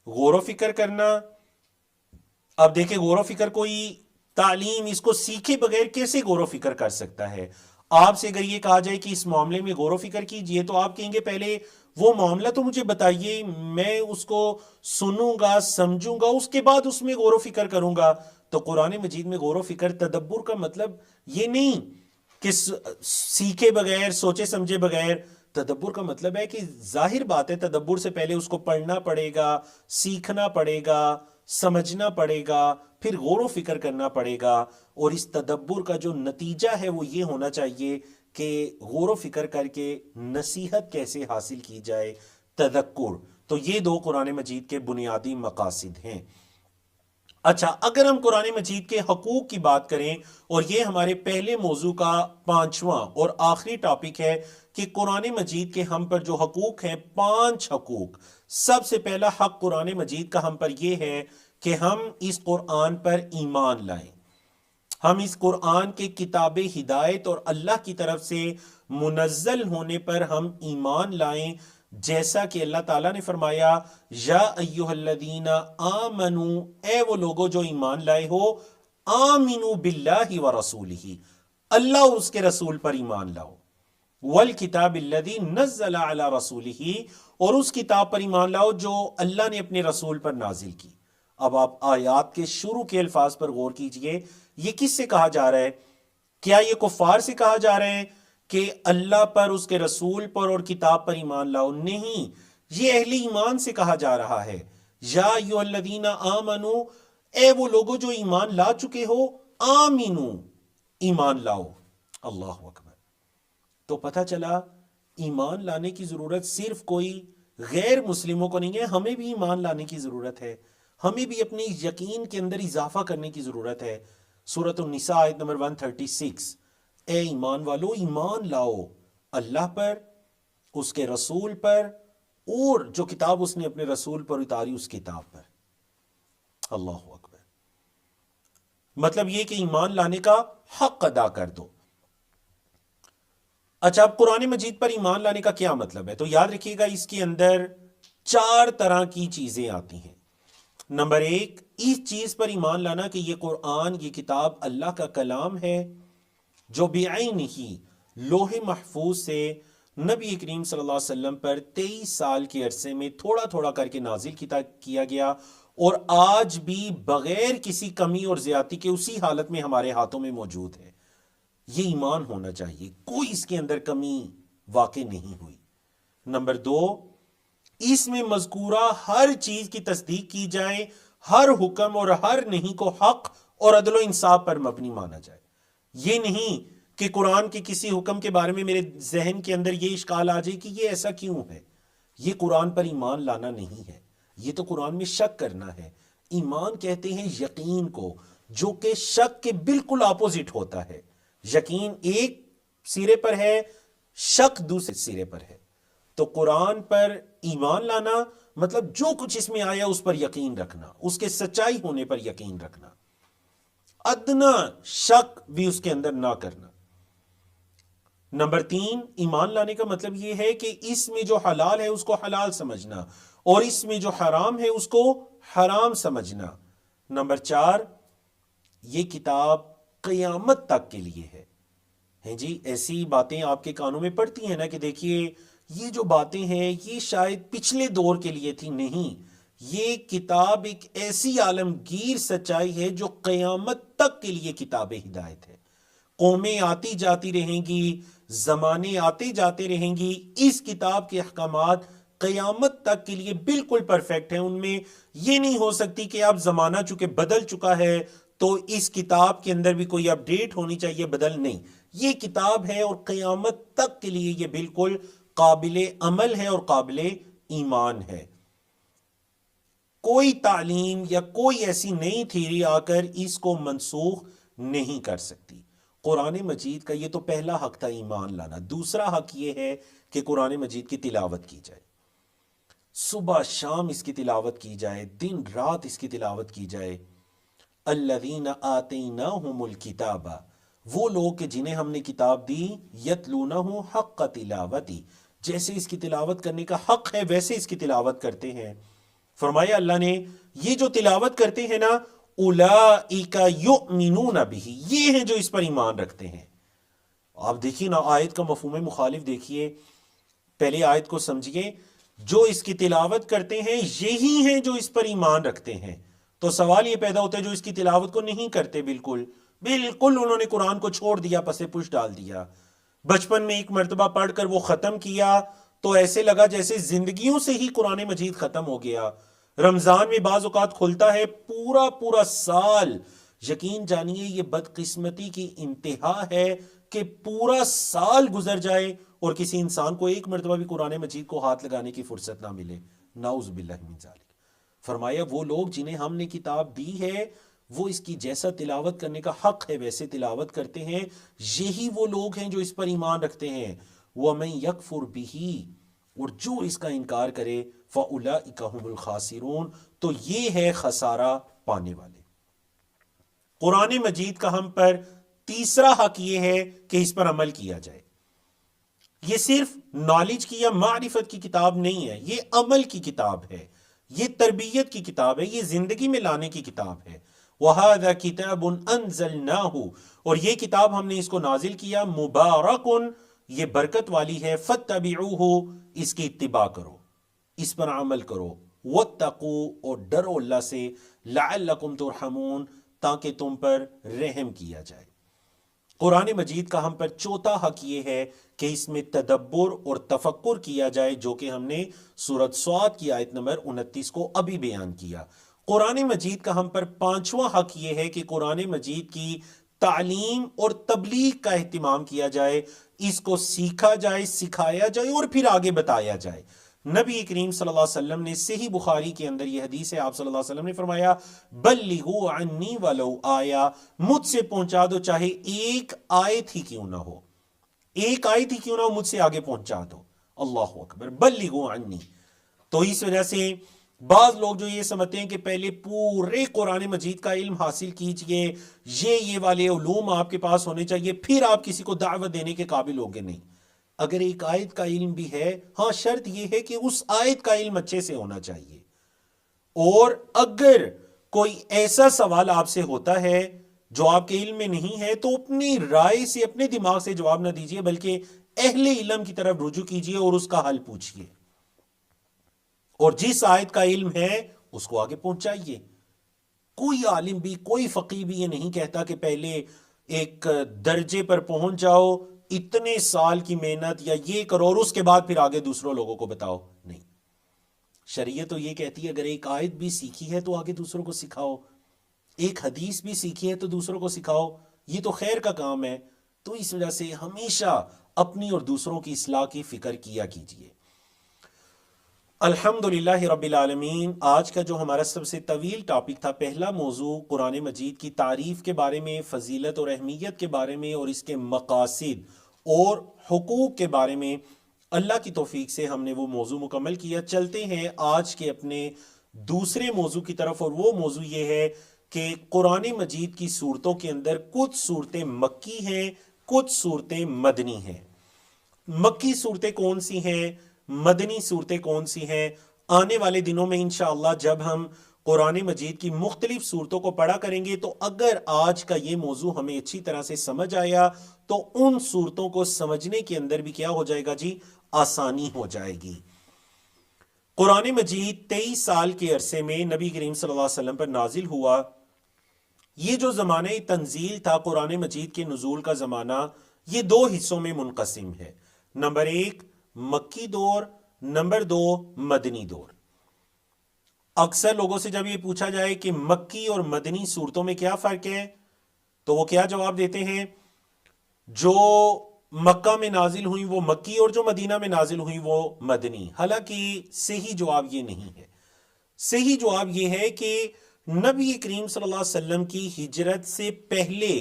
غور و فکر کرنا۔ اب دیکھیں غور و فکر کوئی تعلیم اس کو سیکھے بغیر کیسے غور و فکر کر سکتا ہے؟ آپ سے اگر یہ کہا جائے کہ اس معاملے میں غور و فکر کیجئے تو آپ کہیں گے پہلے وہ معاملہ تو مجھے بتائیے، میں اس کو سنوں گا، سمجھوں گا، اس کے بعد اس میں غور و فکر کروں گا۔ تو قرآن مجید میں غور و فکر، تدبر کا مطلب یہ نہیں کہ سیکھے بغیر، سوچے سمجھے بغیر۔ تدبر کا مطلب ہے کہ ظاہر بات ہے تدبر سے پہلے اس کو پڑھنا پڑے گا، سیکھنا پڑے گا، سمجھنا پڑے گا، پھر غور و فکر کرنا پڑے گا، اور اس تدبر کا جو نتیجہ ہے وہ یہ ہونا چاہیے کہ غور و فکر کر کے نصیحت کیسے حاصل کی جائے، تذکر۔ تو یہ دو قرآن مجید کے بنیادی مقاصد ہیں۔ اچھا، اگر ہم قرآن مجید کے حقوق کی بات کریں، اور یہ ہمارے پہلے موضوع کا 5واں اور آخری ٹاپک ہے کہ قرآن مجید کے ہم پر جو حقوق ہیں، 5 حقوق۔ سب سے پہلا حق قرآن مجید کا ہم پر یہ ہے کہ ہم اس قرآن پر ایمان لائیں، ہم اس قرآن کے کتاب ہدایت اور اللہ کی طرف سے منزل ہونے پر ہم ایمان لائیں، جیسا کہ اللہ تعالیٰ نے فرمایا یا ایہا الذین آمنو، اے وہ لوگو جو ایمان لائے ہو، آمنو باللہ ورسولہ، اللہ اور اس کے رسول پر ایمان لاؤ، والکتاب الذی نزل علی رسولہ، اور اس کتاب پر ایمان لاؤ جو اللہ نے اپنے رسول پر نازل کی۔ اب آپ آیات کے شروع کے الفاظ پر غور کیجئے، یہ کس سے کہا جا رہا ہے؟ کیا یہ کفار سے کہا جا رہا ہے کہ اللہ پر، اس کے رسول پر اور کتاب پر ایمان لاؤ؟ نہیں، یہ اہل ایمان سے کہا جا رہا ہے۔ یا ایھا الذین آمنو، اے وہ لوگو جو ایمان لا چکے ہو، آمنو، ایمان لاؤ۔ اللہ اکبر۔ تو پتہ چلا ایمان لانے کی ضرورت صرف کوئی غیر مسلموں کو نہیں ہے، ہمیں بھی ایمان لانے کی ضرورت ہے، ہمیں بھی اپنے یقین کے اندر اضافہ کرنے کی ضرورت ہے۔ سورۃ النساء آیت نمبر 136، اے ایمان والو، ایمان لاؤ اللہ پر، اس کے رسول پر، اور جو کتاب اس نے اپنے رسول پر اتاری اس کتاب پر۔ اللہ اکبر۔ مطلب یہ کہ ایمان لانے کا حق ادا کر دو۔ اچھا، اب قرآن مجید پر ایمان لانے کا کیا مطلب ہے؟ تو یاد رکھیے گا اس کے اندر 4 طرح کی چیزیں آتی ہیں۔ نمبر 1، اس چیز پر ایمان لانا کہ یہ قرآن، یہ کتاب اللہ کا کلام ہے، جو بعینہ ہی لوح محفوظ سے نبی کریم صلی اللہ علیہ وسلم پر 23 سال کے عرصے میں تھوڑا تھوڑا کر کے نازل کیا گیا، اور آج بھی بغیر کسی کمی اور زیادتی کے اسی حالت میں ہمارے ہاتھوں میں موجود ہے۔ یہ ایمان ہونا چاہیے، کوئی اس کے اندر کمی واقع نہیں ہوئی۔ نمبر 2، اس میں مذکورہ ہر چیز کی تصدیق کی جائے، ہر حکم اور ہر نہیں کو حق اور عدل و انصاف پر مبنی مانا جائے۔ یہ نہیں کہ قرآن کے کسی حکم کے بارے میں میرے ذہن کے اندر یہ اشکال آ جائے کہ یہ ایسا کیوں ہے۔ یہ قرآن پر ایمان لانا نہیں ہے، یہ تو قرآن میں شک کرنا ہے۔ ایمان کہتے ہیں یقین کو، جو کہ شک کے بالکل اپوزٹ ہوتا ہے۔ یقین ایک سرے پر ہے، شک دوسرے سرے پر ہے۔ تو قرآن پر ایمان لانا مطلب جو کچھ اس میں آیا اس پر یقین رکھنا، اس کے سچائی ہونے پر یقین رکھنا، ادنا شک بھی اس کے اندر نہ کرنا۔ نمبر 3، ایمان لانے کا مطلب یہ ہے کہ اس میں جو حلال ہے اس کو حلال سمجھنا، اور اس میں جو حرام ہے اس کو حرام سمجھنا۔ نمبر 4، یہ کتاب قیامت تک کے لیے ہے۔ جی، ایسی باتیں آپ کے کانوں میں پڑتی ہیں نا کہ دیکھیے یہ جو باتیں ہیں یہ شاید پچھلے دور کے لیے تھی، نہیں، یہ کتاب ایک ایسی عالمگیر سچائی ہے جو قیامت تک کے لیے کتاب ہدایت ہے۔ قومیں آتی جاتی رہیں گی، زمانے آتے جاتے رہیں گی، اس کتاب کے احکامات قیامت تک کے لیے بالکل پرفیکٹ ہیں۔ ان میں یہ نہیں ہو سکتی کہ اب زمانہ چونکہ بدل چکا ہے تو اس کتاب کے اندر بھی کوئی اپڈیٹ ہونی چاہیے، بدل نہیں۔ یہ کتاب ہے اور قیامت تک کے لیے یہ بالکل قابل عمل ہے اور قابل ایمان ہے۔ کوئی تعلیم یا کوئی ایسی نئی تھیوری آ کر اس کو منسوخ نہیں کر سکتی۔ قرآن مجید کا یہ تو پہلا حق تھا، ایمان لانا۔ دوسرا حق یہ ہے کہ قرآن مجید کی تلاوت کی جائے، صبح شام اس کی تلاوت کی جائے، دن رات اس کی تلاوت کی جائے۔ الذین آتیناہم الکتاب، وہ لوگ کہ جنہیں ہم نے کتاب دی، یتلونہ حق تلاوتی، جیسے اس کی تلاوت کرنے کا حق ہے ویسے اس کی تلاوت کرتے ہیں۔ فرمایا اللہ نے یہ جو تلاوت کرتے ہیں نا اولئک یؤمنون بہ، یہ ہیں جو اس پر ایمان رکھتے ہیں۔ آپ دیکھیے نا آیت کا مفہوم مخالف دیکھیے، پہلے آیت کو سمجھیے، جو اس کی تلاوت کرتے ہیں یہی ہیں جو اس پر ایمان رکھتے ہیں۔ تو سوال یہ پیدا ہوتا ہے جو اس کی تلاوت کو نہیں کرتے، بالکل انہوں نے قرآن کو چھوڑ دیا، پس پش ڈال دیا، بچپن میں ایک مرتبہ پڑھ کر وہ ختم کیا تو ایسے لگا جیسے زندگیوں سے ہی قرآن مجید ختم ہو گیا۔ رمضان میں بعض اوقات کھلتا ہے پورا سال، یقین جانیے یہ بدقسمتی کی انتہا ہے کہ پورا سال گزر جائے اور کسی انسان کو ایک مرتبہ بھی قرآن مجید کو ہاتھ لگانے کی فرصت نہ ملے، نعوذ باللہ من ذالک۔ فرمایا وہ لوگ جنہیں ہم نے کتاب دی ہے وہ اس کی جیسا تلاوت کرنے کا حق ہے ویسے تلاوت کرتے ہیں، یہی وہ لوگ ہیں جو اس پر ایمان رکھتے ہیں۔ وَمَن يَكْفُرْ بِهِ، اور جو اس کا انکار کرے فَأُولَئِكَ هُمُ الْخَاسِرُونَ، تو یہ ہے خسارہ پانے والے۔ قرآن مجید کا ہم پر تیسرا حق یہ ہے کہ اس پر عمل کیا جائے۔ یہ صرف نالج کی یا معرفت کی کتاب نہیں ہے، یہ عمل کی کتاب ہے، یہ تربیت کی کتاب ہے، یہ زندگی میں لانے کی کتاب ہے۔ وَهَذَا كِتَابٌ أَنزَلْنَاهُ، اور یہ کتاب ہم نے اس کو نازل کیا، مبارکن، یہ برکت والی ہے، فَاتَّبِعُوهُ، اس کی اتباع کرو، اس پر عمل کرو، وَاتَّقُوا، اور ڈرو اللہ سے، لَعَلَّكُمْ تُرْحَمُونَ، تاکہ تم پر رحم کیا جائے۔ قرآن مجید کا ہم پر چوتھا حق یہ ہے کہ اس میں تدبر اور تفکر کیا جائے، جو کہ ہم نے سورۃ صاد کی آیت نمبر 29 کو ابھی بیان کیا۔ قرآن مجید کا ہم پر پانچواں حق یہ ہے کہ قرآن مجید کی تعلیم اور تبلیغ کا اہتمام کیا جائے، اس کو سیکھا جائے، سکھایا جائے اور پھر آگے بتایا جائے۔ نبی کریم صلی اللہ علیہ وسلم نے صحیح بخاری کے اندر یہ حدیث ہے، آپ صلی اللہ علیہ وسلم نے فرمایا بلغوا عنی ولو آیا، مجھ سے پہنچا دو چاہے ایک آیت ہی کیوں نہ ہو، ایک آیت ہی کیوں نہ ہو، مجھ سے آگے پہنچا دو۔ اللہ اکبر، بلغوا عنی۔ تو اس وجہ سے بعض لوگ جو یہ سمجھتے ہیں کہ پہلے پورے قرآن مجید کا علم حاصل کیجئے، یہ والے علوم آپ کے پاس ہونے چاہیے، پھر آپ کسی کو دعوت دینے کے قابل ہوگے۔ نہیں، اگر ایک آیت کا علم بھی ہے، ہاں شرط یہ ہے کہ اس آیت کا علم اچھے سے ہونا چاہیے۔ اور اگر کوئی ایسا سوال آپ سے ہوتا ہے جو آپ کے علم میں نہیں ہے تو اپنی رائے سے، اپنے دماغ سے جواب نہ دیجیے، بلکہ اہل علم کی طرف رجوع کیجیے اور اس کا حل پوچھیے، اور جس آیت کا علم ہے اس کو آگے پہنچائیے۔ کوئی عالم بھی، کوئی فقیہ بھی یہ نہیں کہتا کہ پہلے ایک درجے پر پہنچ جاؤ، اتنے سال کی محنت یا یہ کرو اور اس کے بعد پھر آگے دوسروں لوگوں کو بتاؤ۔ نہیں، شریعت تو یہ کہتی ہے اگر ایک آیت بھی سیکھی ہے تو آگے دوسروں کو سکھاؤ، ایک حدیث بھی سیکھی ہے تو دوسروں کو سکھاؤ، یہ تو خیر کا کام ہے۔ تو اس وجہ سے ہمیشہ اپنی اور دوسروں کی اصلاح کی فکر کیا کیجیے۔ الحمدللہ رب العالمین، آج کا جو ہمارا سب سے طویل ٹاپک تھا، پہلا موضوع قرآن مجید کی تعریف کے بارے میں، فضیلت اور اہمیت کے بارے میں، اور اس کے مقاصد اور حقوق کے بارے میں، اللہ کی توفیق سے ہم نے وہ موضوع مکمل کیا۔ چلتے ہیں آج کے اپنے دوسرے موضوع کی طرف، اور وہ موضوع یہ ہے کہ قرآن مجید کی صورتوں کے اندر کچھ صورتیں مکی ہیں، کچھ صورتیں مدنی ہیں۔ مکی صورتیں کون سی ہیں، مدنی صورتیں کون سی ہیں؟ آنے والے دنوں میں انشاءاللہ جب ہم قرآن مجید کی مختلف صورتوں کو پڑھا کریں گے تو اگر آج کا یہ موضوع ہمیں اچھی طرح سے سمجھ آیا تو ان صورتوں کو سمجھنے کے اندر بھی کیا ہو جائے گا جی، آسانی ہو جائے گی۔ قرآن مجید 23 سال کے عرصے میں نبی کریم صلی اللہ علیہ وسلم پر نازل ہوا۔ یہ جو زمانہ تنزیل تھا، قرآن مجید کے نزول کا زمانہ، یہ دو حصوں میں منقسم ہے۔ نمبر 1 مکی دور، نمبر 2 مدنی دور۔ اکثر لوگوں سے جب یہ پوچھا جائے کہ مکی اور مدنی صورتوں میں کیا فرق ہے تو وہ کیا جواب دیتے ہیں؟ جو مکہ میں نازل ہوئی وہ مکی، اور جو مدینہ میں نازل ہوئی وہ مدنی۔ حالانکہ صحیح جواب یہ نہیں ہے۔ صحیح جواب یہ ہے کہ نبی کریم صلی اللہ علیہ وسلم کی ہجرت سے پہلے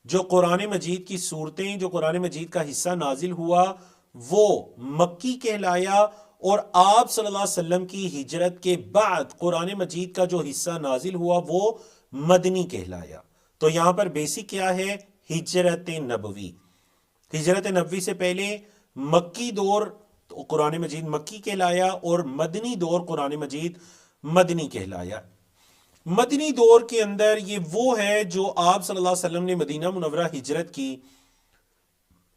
جو قرآن مجید کی صورتیں، جو قرآن مجید کا حصہ نازل ہوا وہ مکی کہلایا، اور آپ صلی اللہ علیہ وسلم کی ہجرت کے بعد قرآن مجید کا جو حصہ نازل ہوا وہ مدنی کہلایا۔ تو یہاں پر بیسک کیا ہے؟ ہجرت نبوی۔ ہجرت نبوی سے پہلے مکی دور قرآن مجید مکی کہلایا، اور مدنی دور قرآن مجید مدنی کہلایا۔ مدنی دور کے اندر یہ وہ ہے جو آپ صلی اللہ علیہ وسلم نے مدینہ منورہ ہجرت کی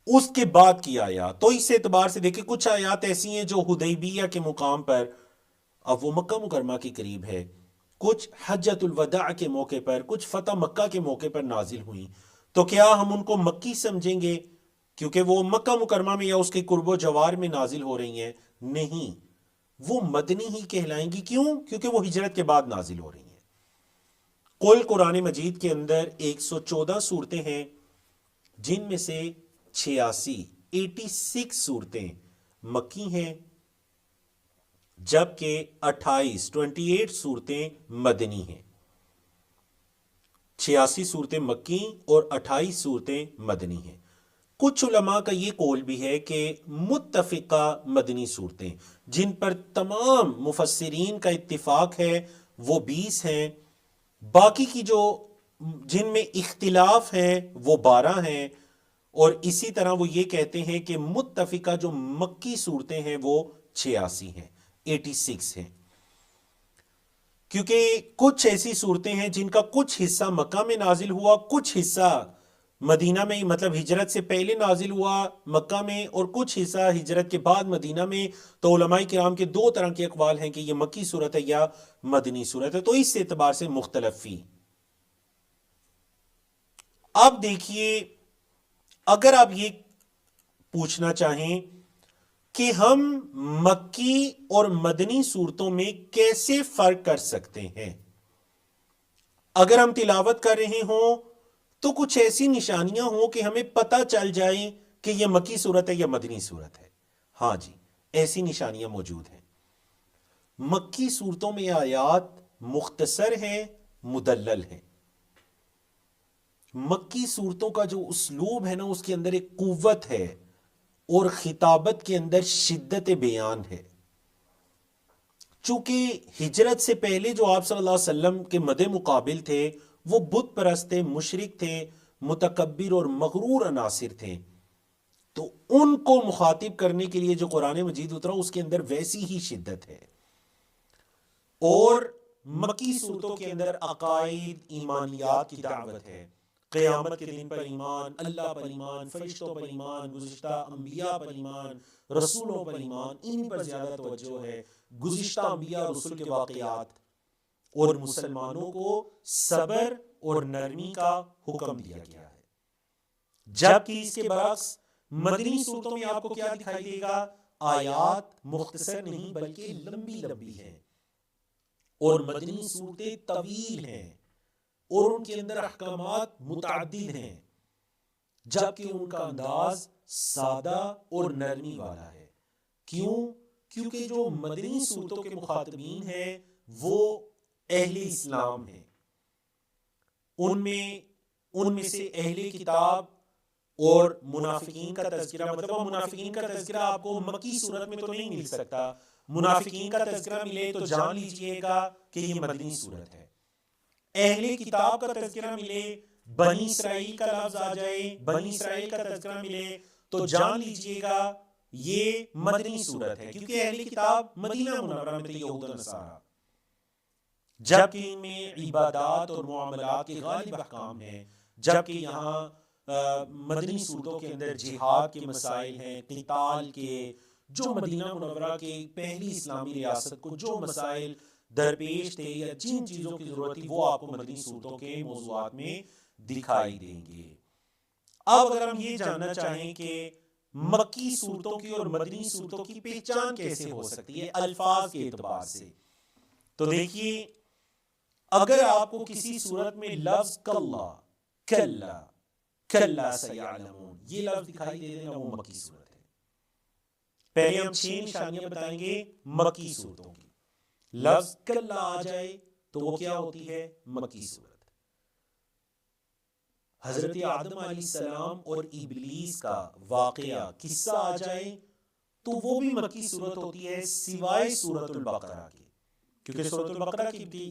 اس کے بعد کی آیات. تو اس اعتبار سے دیکھیں کچھ آیات ایسی ہیں جو حدیبیہ کے مقام پر، اب وہ مکہ مکرمہ کے قریب ہے، کچھ حجۃ الوداع کے موقع پر، کچھ فتح مکہ کے موقع پر نازل ہوئیں. تو کیا ہم ان کو مکی سمجھیں گے کیونکہ وہ مکہ مکرمہ میں یا اس کے قرب و جوار میں نازل ہو رہی ہیں؟ نہیں، وہ مدنی ہی کہلائیں گی. کیوں؟ کیونکہ وہ ہجرت کے بعد نازل ہو رہی ہیں. کل قرآن مجید کے اندر 114 صورتیں ہیں، جن میں سے 86 صورتیں مکی ہیں، جبکہ 28 صورتیں مدنی ہیں. 86 صورتیں مکی اور 28 صورتیں مدنی ہیں. کچھ علماء کا یہ قول بھی ہے کہ متفقہ مدنی صورتیں جن پر تمام مفسرین کا اتفاق ہے وہ 20 ہیں، باقی کی جو جن میں اختلاف ہے وہ 12 ہیں. اور اسی طرح وہ یہ کہتے ہیں کہ متفقہ جو مکی صورتیں ہیں وہ 86 ہیں، 86 ہیں. کیونکہ کچھ ایسی صورتیں ہیں جن کا کچھ حصہ مکہ میں نازل ہوا، کچھ حصہ مدینہ میں، مطلب ہجرت سے پہلے نازل ہوا مکہ میں، اور کچھ حصہ ہجرت کے بعد مدینہ میں. تو علماء کرام کے دو طرح کے اقوال ہیں کہ یہ مکی صورت ہے یا مدنی صورت ہے. تو اس اعتبار سے مختلفی. اب دیکھیے، اگر آپ یہ پوچھنا چاہیں کہ ہم مکی اور مدنی صورتوں میں کیسے فرق کر سکتے ہیں، اگر ہم تلاوت کر رہے ہوں تو کچھ ایسی نشانیاں ہوں کہ ہمیں پتہ چل جائیں کہ یہ مکی صورت ہے یا مدنی صورت ہے. ہاں جی، ایسی نشانیاں موجود ہیں. مکی صورتوں میں آیات مختصر ہیں، مدلل ہیں. مکی صورتوں کا جو اسلوب ہے نا، اس کے اندر ایک قوت ہے اور خطابت کے اندر شدت بیان ہے. چونکہ ہجرت سے پہلے جو آپ صلی اللہ علیہ وسلم کے مد مقابل تھے وہ بت پرست تھے، مشرک تھے، متکبر اور مغرور عناصر تھے. تو ان کو مخاطب کرنے کے لیے جو قرآن مجید اترا اس کے اندر ویسی ہی شدت ہے. اور مکی صورتوں کے اندر عقائد، ایمانیات کی دعوت ہے. قیامت کے دن پر ایمان، اللہ پر ایمان، فرشتوں پر ایمان، گزشتہ انبیاء پر ایمان، رسولوں پر ایمان، انہی پر زیادہ توجہ ہے. گزشتہ انبیاء اور رسول کے واقعات، اور مسلمانوں کو صبر اور نرمی کا حکم دیا گیا ہے. جبکہ اس کے برعکس مدنی صورتوں میں آپ کو کیا دکھائی دے گا؟ آیات مختصر نہیں بلکہ لمبی لمبی ہیں، اور مدنی صورتیں طویل ہیں، اور ان کے اندر احکامات متعدد ہیں، جبکہ ان کا انداز سادہ اور نرمی والا ہے. کیوں؟ کیونکہ جو مدنی صورتوں کے مخاطبین ہیں وہ اہل اسلام ہیں. ان میں سے اہل کتاب اور منافقین کا تذکرہ، مطلب منافقین کا تذکرہ آپ کو مکی صورت میں تو نہیں مل سکتا. منافقین کا تذکرہ ملے تو جان لیجئے گا کہ یہ مدنی صورت ہے. اہل کتاب کا تذکرہ ملے، بنی اسرائیل کا لفظ آ جائے، بنی اسرائیل کا تذکرہ ملے تو جان لیجئے گا یہ مدنی صورت ہے، کیونکہ اہل کتاب مدینہ منورہ میں تھے، یہود و نصارہ. جبکہ ان میں عبادات اور معاملات کے غالب احکام ہیں، جبکہ یہاں مدنی صورتوں کے اندر جہاد کے مسائل ہیں، قتال کے، جو مدینہ منورہ کے پہلی اسلامی ریاست کو جو مسائل درپیش تھے یا جن چیزوں کی ضرورت تھی وہ آپ کو مدنی صورتوں کے موضوعات میں دکھائی دیں گے. اب اگر ہم یہ جاننا چاہیں کہ مکی صورتوں کی اور مدنی صورتوں کی پہچان کیسے ہو سکتی ہے الفاظ کے اعتبار سے، تو دیکھیے، اگر آپ کو کسی صورت میں لفظ کلا، کلا، کلا سیعلمون یہ لفظ دکھائی دے دے نا، وہ مکی صورت ہے. پہلے ہم 6 نشانیاں بتائیں گے مکی صورتوں کی. لفظ کلا آ جائے تو وہ کیا ہوتی ہے؟ مکی صورت. حضرت آدم علیہ السلام اور ابلیس کا واقعہ، قصہ آ جائے تو وہ بھی مکی صورت ہوتی ہے سوائے سورۃ البقرہ کی، کیونکہ سورۃ البقرہ کی بھی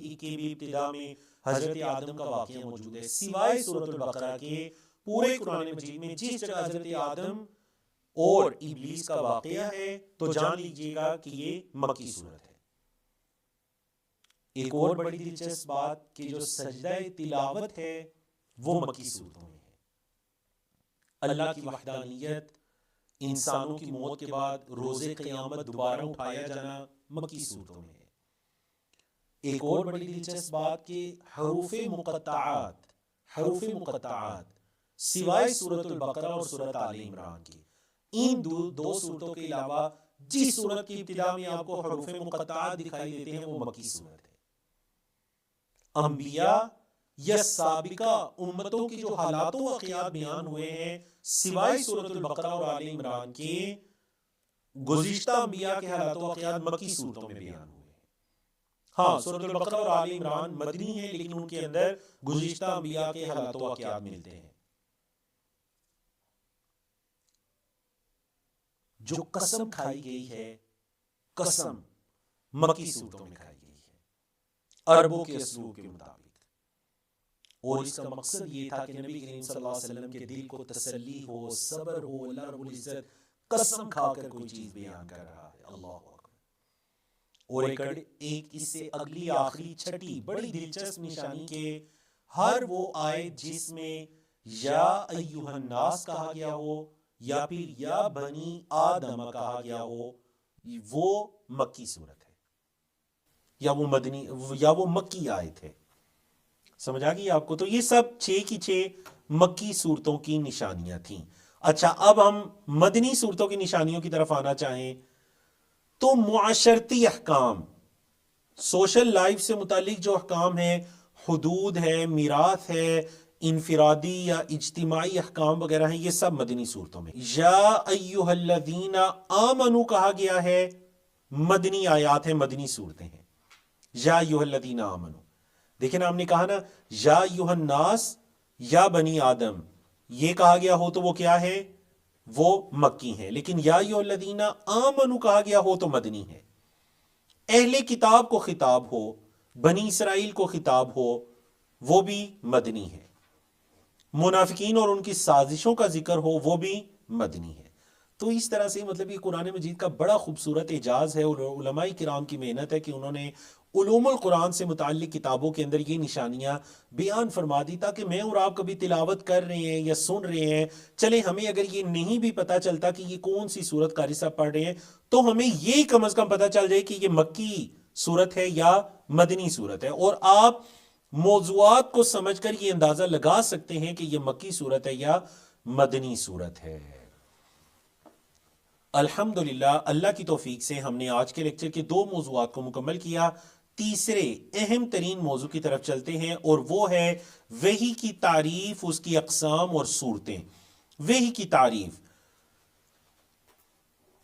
ابتدا میں حضرت آدم کا واقعہ موجود ہے. سوائے سورۃ البقرہ کے پورے قرآن مجید میں جس جگہ حضرت آدم اور ابلیس کا واقعہ ہے تو جان لیجئے گا کہ یہ مکی صورت ہے. ایک اور بڑی دلچسپ بات کہ جو سجدہ تلاوت ہے وہ مکی صورتوں میں ہے. اللہ کی وحدانیت، انسانوں کی موت کے بعد روز قیامت دوبارہ اٹھایا جانا مکی صورتوں میں ہے. ایک اور بڑی دلچسپ بات کہ حروف مقطعات سوائے سورۃ البقرہ اور سورۃ آل عمران کی، ان دو صورتوں کے علاوہ جس صورت کی ابتدا میں آپ کو حروف مقطعات دکھائی دیتے ہیں وہ مکی صورت ہے. انبیاء یا سابقہ امتوں کی جو حالات و واقعات بیان ہوئے ہیں سوائے سورۃ البقرہ اور آل عمران کے، گزشتہ انبیاء کے حالات و واقعات مکی صورتوں میں بیان ہوئے. ہاں، سورۃ البقرہ اور آل عمران مدنی ہیں لیکن ان کے اندر گزشتہ انبیاء کے حالات و واقعات ملتے ہیں. جو قسم کھائی گئی ہے، قسم مکی صورتوں میں کھائی گئی ہے عربوں کے اسلوب کے مطابق، اور اس کا مقصد یہ تھا کہ نبی کریم صلی اللہ علیہ وسلم کے دل کو تسلی ہو، صبر ہو. اللہ رب العزت قسم کھا کر کوئی چیز بیان کر رہا ہے. اللہ اکبر. اور ایک اس سے اگلی آخری چھٹی بڑی دلچسپ نشانی کے ہر وہ آیت جس میں یا ایھا الناس کہا گیا ہو یا پھر یا بنی آدم کہا گیا ہو، وہ مکی صورت ہے یا وہ مدنی یا وہ مکی آیت ہے. سمجھ آ گئی آپ کو؟ تو یہ سب 6 کی 6 مکی صورتوں کی نشانیاں تھیں. اچھا، اب ہم مدنی صورتوں کی نشانیوں کی طرف آنا چاہیں تو معاشرتی احکام، سوشل لائف سے متعلق جو احکام ہیں، حدود ہے، میراث ہے، انفرادی یا اجتماعی احکام وغیرہ ہیں، یہ سب مدنی صورتوں میں. یا ایھا الذین آمنوا کہا گیا ہے، مدنی آیات ہیں، مدنی صورتیں ہیں. یا ایھا الذین آمنوا، دیکھیں نا، ہم نے کہا نا یا ایھا الناس یا بنی آدم، یہ کہا گیا ہو تو وہ کیا ہے؟ وہ مکی ہیں. لیکن یا ایھا الذین آمنوا کہا گیا ہو تو مدنی ہے. اہل کتاب کو خطاب ہو، بنی اسرائیل کو خطاب ہو، وہ بھی مدنی ہے. منافقین اور ان کی سازشوں کا ذکر ہو، وہ بھی مدنی ہے. تو اس طرح سے مطلب یہ قرآن مجید کا بڑا خوبصورت اعجاز ہے، اور علماء کرام کی محنت ہے کہ انہوں نے علوم القرآن سے متعلق کتابوں کے اندر یہ نشانیاں بیان فرما دی، تاکہ میں اور آپ کبھی تلاوت کر رہے ہیں یا سن رہے ہیں، چلے ہمیں اگر یہ نہیں بھی پتا چلتا کہ یہ کون سی سورت قاری صاحب پڑھ رہے ہیں، تو ہمیں یہ کم از کم پتا چل جائے کہ یہ مکی سورت ہے یا مدنی سورت ہے. اور آپ موضوعات کو سمجھ کر یہ اندازہ لگا سکتے ہیں کہ یہ مکی سورت ہے یا مدنی سورت ہے. الحمدللہ، اللہ کی توفیق سے ہم نے آج کے لیکچر کے 2 موضوعات کو مکمل کیا. تیسرے اہم ترین موضوع کی طرف چلتے ہیں، اور وہ ہے وحی کی تعریف، اس کی اقسام اور صورتیں. وحی کی تعریف،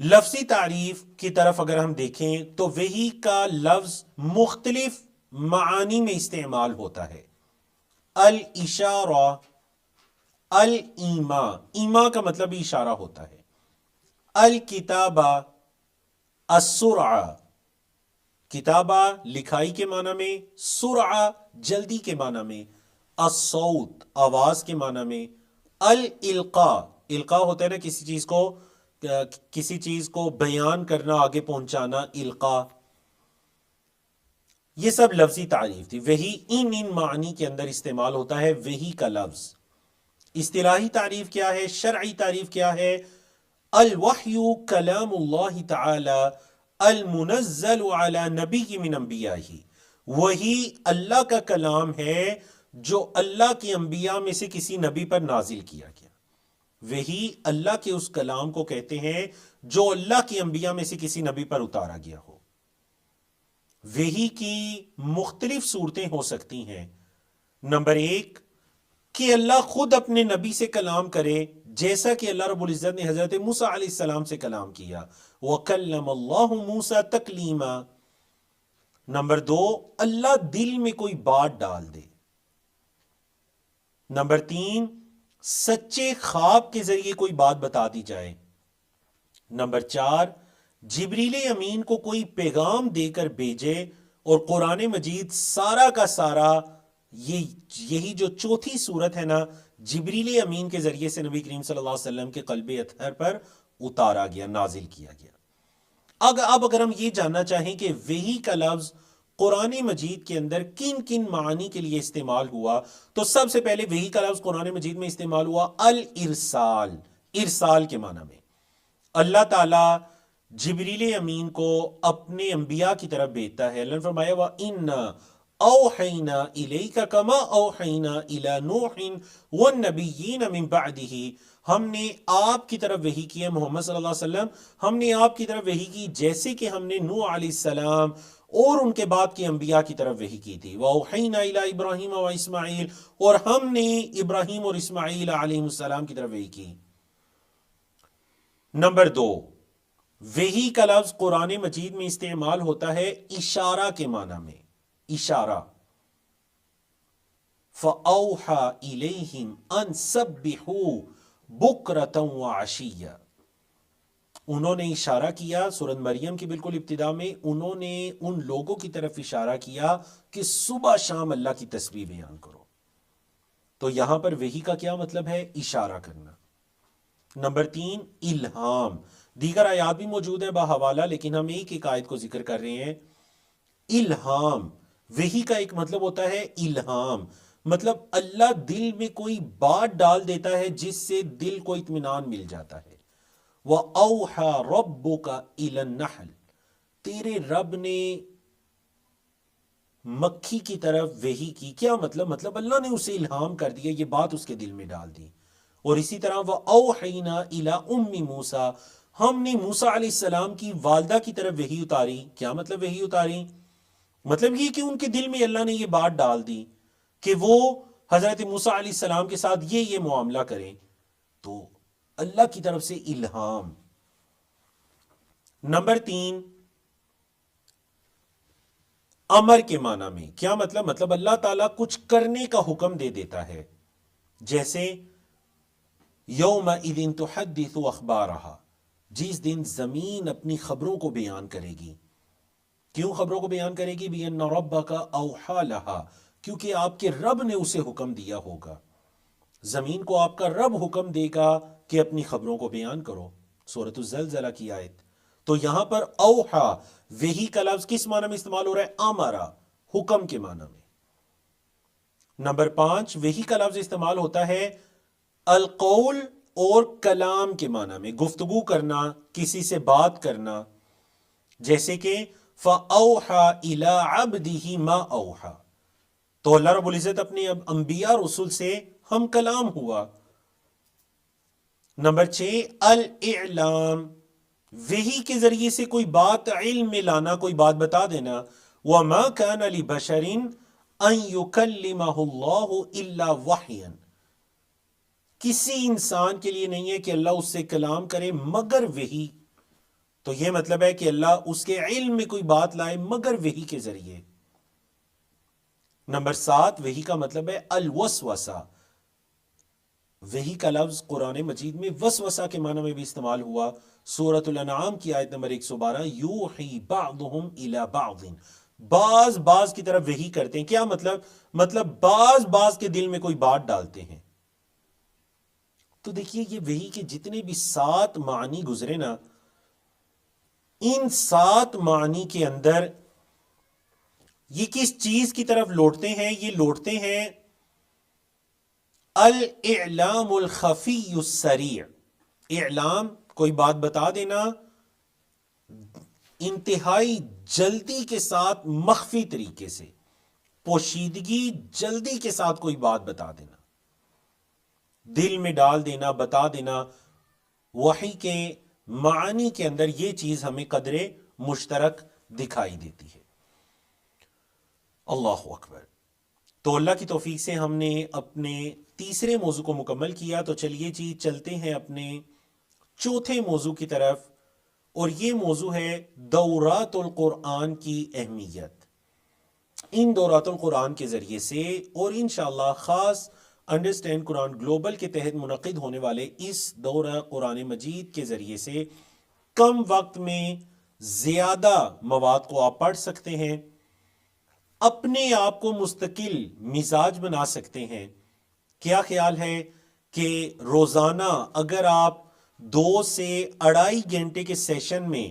لفظی تعریف کی طرف اگر ہم دیکھیں تو وحی کا لفظ مختلف معانی میں استعمال ہوتا ہے. الاشارہ، الایما، ایما کا مطلب اشارہ ہوتا ہے. الکتابہ، السرعہ، کتابہ لکھائی کے معنی میں، سرعہ جلدی کے معنی میں، الصوت آواز کے معنی میں. الالقاء، القاء ہوتا ہے نا کسی چیز کو بیان کرنا، آگے پہنچانا، القاء. یہ سب لفظی تعریف تھی. وحی ان معنی کے اندر استعمال ہوتا ہے وحی کا لفظ. اصطلاحی تعریف کیا ہے؟ شرعی تعریف کیا ہے؟ الوحی کلام اللہ تعالی المنزل علی نبی من انبیائہ، وہی اللہ کا کلام ہے جو اللہ کے انبیاء میں سے کسی نبی پر نازل کیا گیا. وہی اللہ کے اس کلام کو کہتے ہیں جو اللہ کے انبیاء میں سے کسی نبی پر اتارا گیا ہو. وحی کی مختلف صورتیں ہو سکتی ہیں. نمبر 1 کہ اللہ خود اپنے نبی سے کلام کرے، جیسا کہ اللہ رب العزت نے حضرت موسیٰ علیہ السلام سے کلام کیا، وَكَلَّمَ اللَّهُ مُوسَىٰ تَكْلِيمًا. نمبر 2 اللہ دل میں کوئی بات ڈال دے. نمبر 3 سچے خواب کے ذریعے کوئی بات بتا دی جائے. نمبر 4 جبریل امین کو کوئی پیغام دے کر بھیجے، اور قرآن مجید سارا کا سارا یہی جو چوتھی صورت ہے نا، جبریل امین کے ذریعے سے نبی کریم صلی اللہ علیہ وسلم کے قلب اطہر پر اتارا گیا، نازل کیا گیا. اب اگر ہم یہ جاننا چاہیں کہ وحی کا لفظ قرآن مجید کے اندر کن کن معانی کے لیے استعمال ہوا، تو سب سے پہلے وحی کا لفظ قرآن مجید میں استعمال ہوا الارسال، ارسال کے معنی میں۔ اللہ تعالیٰ جبریل امین کو اپنے انبیاء کی طرف بھیجتا ہے۔ اللہ نے فرمایا وَإِنَّا أَوْحَيْنَا إِلَيْكَ كَمَا أَوْحَيْنَا إِلَى نُوحٍ وَالنَّبِيِّينَ مِن بَعْدِهِ، ہم نے آپ کی طرف وحی کی ہے محمد صلی اللہ علیہ وسلم، ہم نے آپ کی طرف وحی کی جیسے کہ ہم نے نوح علیہ السلام اور ان کے بعد کے انبیاء کی طرف وحی کی تھی۔ وَأَوْحَيْنَا إِلَى إِبْرَاهِيمَ وَإِسْمَاعِيلَ، اور ہم نے ابراہیم اور اسماعیل علیہ السلام کی طرف وحی کی۔ نمبر 2، وحی کا لفظ قرآن مجید میں استعمال ہوتا ہے اشارہ کے معنی میں، اشارہ۔ فَأَوْحَى إِلَيْهِمْ أَن سَبِّحُوا بُكْرَةً وَعَشِيًّا، انہوں نے اشارہ کیا، سورۃ مریم کی بالکل ابتدا میں انہوں نے ان لوگوں کی طرف اشارہ کیا کہ صبح شام اللہ کی تسبیح بیان کرو۔ تو یہاں پر وحی کا کیا مطلب ہے؟ اشارہ کرنا۔ نمبر 3، الہام۔ دیگر آیات بھی موجود ہیں باحوالہ، لیکن ہم ایک ایک آیت کو ذکر کر رہے ہیں۔ الہام، وحی کا ایک مطلب ہوتا ہے الہام، مطلب اللہ دل میں کوئی بات ڈال دیتا ہے جس سے دل کو اطمینان مل جاتا ہے۔ وَأَوْحَى رَبُّكَ إِلَى النَّحْلِ، تیرے رب نے مکھی کی طرف وحی کی۔ کیا مطلب؟ مطلب اللہ نے اسے الہام کر دیا، یہ بات اس کے دل میں ڈال دی۔ اور اسی طرح وَأَوْحَيْنَا إِلَى أُمِّ مُوسَىٰ، ہم نے موسیٰ علیہ السلام کی والدہ کی طرف وحی اتاری۔ کیا مطلب وحی اتاری؟ مطلب یہ کہ ان کے دل میں اللہ نے یہ بات ڈال دی کہ وہ حضرت موسیٰ علیہ السلام کے ساتھ یہ معاملہ کریں، تو اللہ کی طرف سے الہام۔ نمبر 3، امر کے معنی میں کیا مطلب؟ مطلب اللہ تعالیٰ کچھ کرنے کا حکم دے دیتا ہے، جیسے یومئذ تحدث اخبارہا، جس دن زمین اپنی خبروں کو بیان کرے گی۔ کیوں خبروں کو بیان کرے گی؟ بِأَنَّ رَبَّكَ أَوْحَىٰ لَهَا، کیونکہ آپ کے رب نے اسے حکم دیا ہوگا۔ زمین کو آپ کا رب حکم دے گا کہ اپنی خبروں کو بیان کرو، سورۃ الزلزلہ کی آیت۔ تو یہاں پر اوحا، وحی کا لفظ کس معنی میں استعمال ہو رہا ہے؟ امرا، حکم کے معنی میں۔ نمبر 5، وحی کا لفظ استعمال ہوتا ہے القول اور کلام کے معنی میں، گفتگو کرنا، کسی سے بات کرنا، جیسے کہ فَأَوْحَى إِلَىٰ عَبْدِهِ مَا أَوْحَىٰ، تو اللہ رب العزت اپنے انبیاء رسول سے ہم کلام ہوا۔ نمبر 6، الاعلام، وحی کے ذریعے سے کوئی بات علم میں لانا، کوئی بات بتا دینا۔ وَمَا كَانَ لِبَشَرٍ أَن يُكَلِّمَهُ اللَّهُ إِلَّا وَحْيًا، کسی انسان کے لیے نہیں ہے کہ اللہ اس سے کلام کرے مگر وحی۔ تو یہ مطلب ہے کہ اللہ اس کے علم میں کوئی بات لائے مگر وحی کے ذریعے۔ نمبر 7، وحی کا مطلب ہے الوسوسہ۔ وحی کا لفظ قرآن مجید میں وسوسہ کے معنی میں بھی استعمال ہوا۔ سورۃ الانعام کی آیت نمبر 112، یوحی بعضهم الی بعض، بعض کی طرف وحی کرتے ہیں۔ کیا مطلب؟ مطلب بعض کے دل میں کوئی بات ڈالتے ہیں۔ تو دیکھیے یہ وحی کے جتنے بھی 7 معنی گزرے نا، ان 7 معنی کے اندر یہ کس چیز کی طرف لوٹتے ہیں؟ یہ لوٹتے ہیں الاعلام الخفی السریع، اعلام، کوئی بات بتا دینا انتہائی جلدی کے ساتھ، مخفی طریقے سے، پوشیدگی، جلدی کے ساتھ کوئی بات بتا دینا، دل میں ڈال دینا، بتا دینا۔ وحی کے معانی کے اندر یہ چیز ہمیں قدر مشترک دکھائی دیتی ہے۔ اللہ اکبر۔ تو اللہ کی توفیق سے ہم نے اپنے تیسرے موضوع کو مکمل کیا، تو چلیے جی چلتے ہیں اپنے چوتھے موضوع کی طرف، اور یہ موضوع ہے دورات القرآن کی اہمیت۔ ان دورات القرآن کے ذریعے سے، اور انشاءاللہ خاص انڈرسٹینڈ قرآن گلوبل کے تحت منعقد ہونے والے اس دورہ قرآن مجید کے ذریعے سے کم وقت میں زیادہ مواد کو آپ پڑھ سکتے ہیں، اپنے آپ کو مستقل مزاج بنا سکتے ہیں۔ کیا خیال ہے کہ روزانہ اگر آپ 2 سے 2.5 گھنٹے کے سیشن میں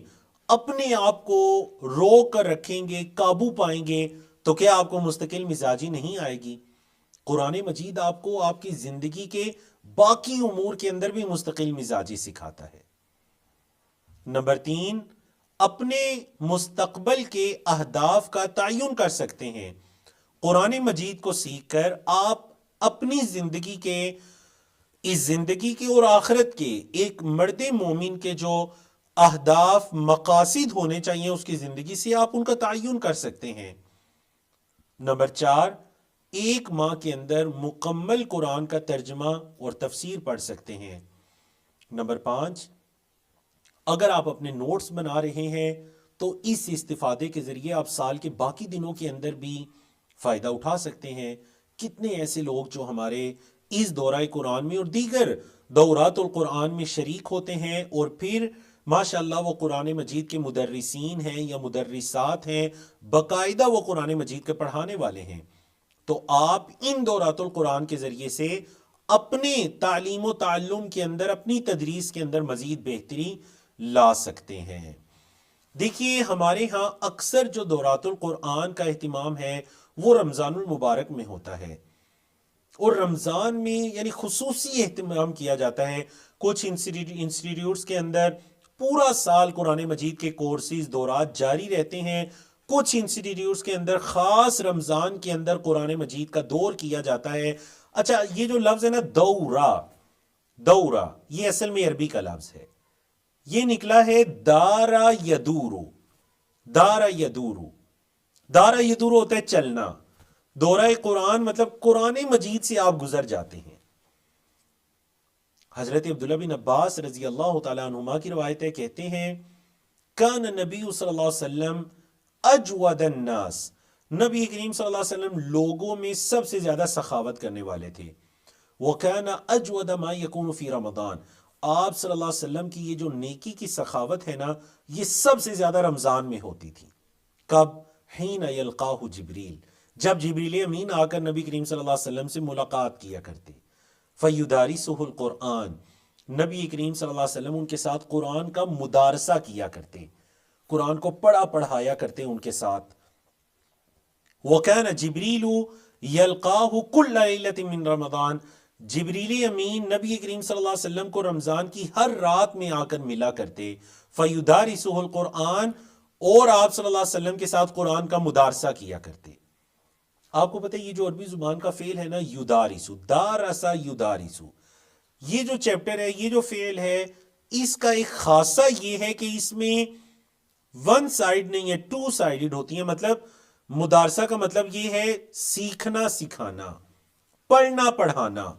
اپنے آپ کو روک کر رکھیں گے، قابو پائیں گے، تو کیا آپ کو مستقل مزاجی نہیں آئے گی؟ قرآن مجید آپ کو آپ کی زندگی کے باقی امور کے اندر بھی مستقل مزاجی سکھاتا ہے۔ نمبر 3، اپنے مستقبل کے اہداف کا تعین کر سکتے ہیں۔ قرآن مجید کو سیکھ کر آپ اپنی زندگی کے، اس زندگی کے اور آخرت کے، ایک مرد مومن کے جو اہداف مقاصد ہونے چاہیے اس کی زندگی سے، آپ ان کا تعین کر سکتے ہیں۔ نمبر 4، ایک ماہ کے اندر مکمل قرآن کا ترجمہ اور تفسیر پڑھ سکتے ہیں۔ نمبر 5، اگر آپ اپنے نوٹس بنا رہے ہیں تو اس استفادے کے ذریعے آپ سال کے باقی دنوں کے اندر بھی فائدہ اٹھا سکتے ہیں۔ کتنے ایسے لوگ جو ہمارے اس دورہ قرآن میں اور دیگر دورات القرآن میں شریک ہوتے ہیں، اور پھر ماشاءاللہ وہ قرآن مجید کے مدرسین ہیں یا مدرسات ہیں، باقاعدہ وہ قرآن مجید کے پڑھانے والے ہیں۔ تو آپ ان دورات القرآن کے ذریعے سے اپنے تعلیم و تعلم کے اندر، اپنی تدریس کے اندر مزید بہتری لا سکتے ہیں۔ دیکھیے ہمارے ہاں اکثر جو دورات القرآن کا اہتمام ہے وہ رمضان المبارک میں ہوتا ہے، اور رمضان میں یعنی خصوصی اہتمام کیا جاتا ہے۔ کچھ انسٹیٹیوٹس کے اندر پورا سال قرآن مجید کے کورسز، دورات جاری رہتے ہیں۔ کچھ انسٹیٹیوٹس کے اندر خاص رمضان کے اندر قرآن مجید کا دور کیا جاتا ہے۔ اچھا، یہ جو لفظ ہے نا دورہ، یہ اصل میں عربی کا لفظ ہے، یہ نکلا ہے دارا یدورو۔ دارا یدورو، دارا یدورو ہوتا ہے چلنا۔ دورہ قرآن مطلب قرآن مجید سے آپ گزر جاتے ہیں۔ حضرت عبداللہ بن عباس رضی اللہ تعالیٰ عنہما کی روایت ہے، کہتے ہیں کان نبی صلی اللہ علیہ وسلم اجود الناس، نبی کریم صلی اللہ علیہ وسلم لوگوں میں سب سے زیادہ سخاوت کرنے والے تھے۔ وَكَانَ أَجْوَدَ مَا يَكُونُ فِي رمضان، آپ صلی اللہ علیہ وسلم کی یہ جو نیکی کی سخاوت ہے نا، یہ سب سے زیادہ رمضان میں ہوتی تھی۔ کب؟ حین یلقاہ جبریل، جب جبریل امین آ کر نبی کریم صلی اللہ علیہ وسلم سے ملاقات کیا کرتے۔ فَيُدَارِسُهُ الْقُرْآنَ، نبی کریم صلی اللہ علیہ وسلم ان کے ساتھ قرآن کا مدارسہ کیا کرتے، قرآن کو پڑھایا کرتے ان کے ساتھ۔ وَكَانَ جِبْرِيلُ يَلْقَاهُ كُلَّ لَيْلَةٍ مِّن رَمَضان، جبریل امین نبی کریم صلی اللہ علیہ وسلم کو رمضان کی ہر رات میں آ کر ملا کرتے۔ فَيُدَارِسُهُ الْقُرْآنَ، اور آپ صلی اللہ علیہ وسلم کے ساتھ قرآن کا مدارسہ کیا کرتے۔ آپ کو پتہ ہے یہ جو عربی زبان کا فعل ہے نا، یدارسو، دارسا یدارسو، یہ جو چیپٹر ہے، یہ جو فعل ہے، اس کا ایک خاصہ یہ ہے کہ اس میں ون سائڈ نہیں ہے، ٹو سائیڈڈ ہوتی ہے۔ مطلب مدارسہ کا مطلب یہ ہے سیکھنا سکھانا، پڑھنا پڑھانا۔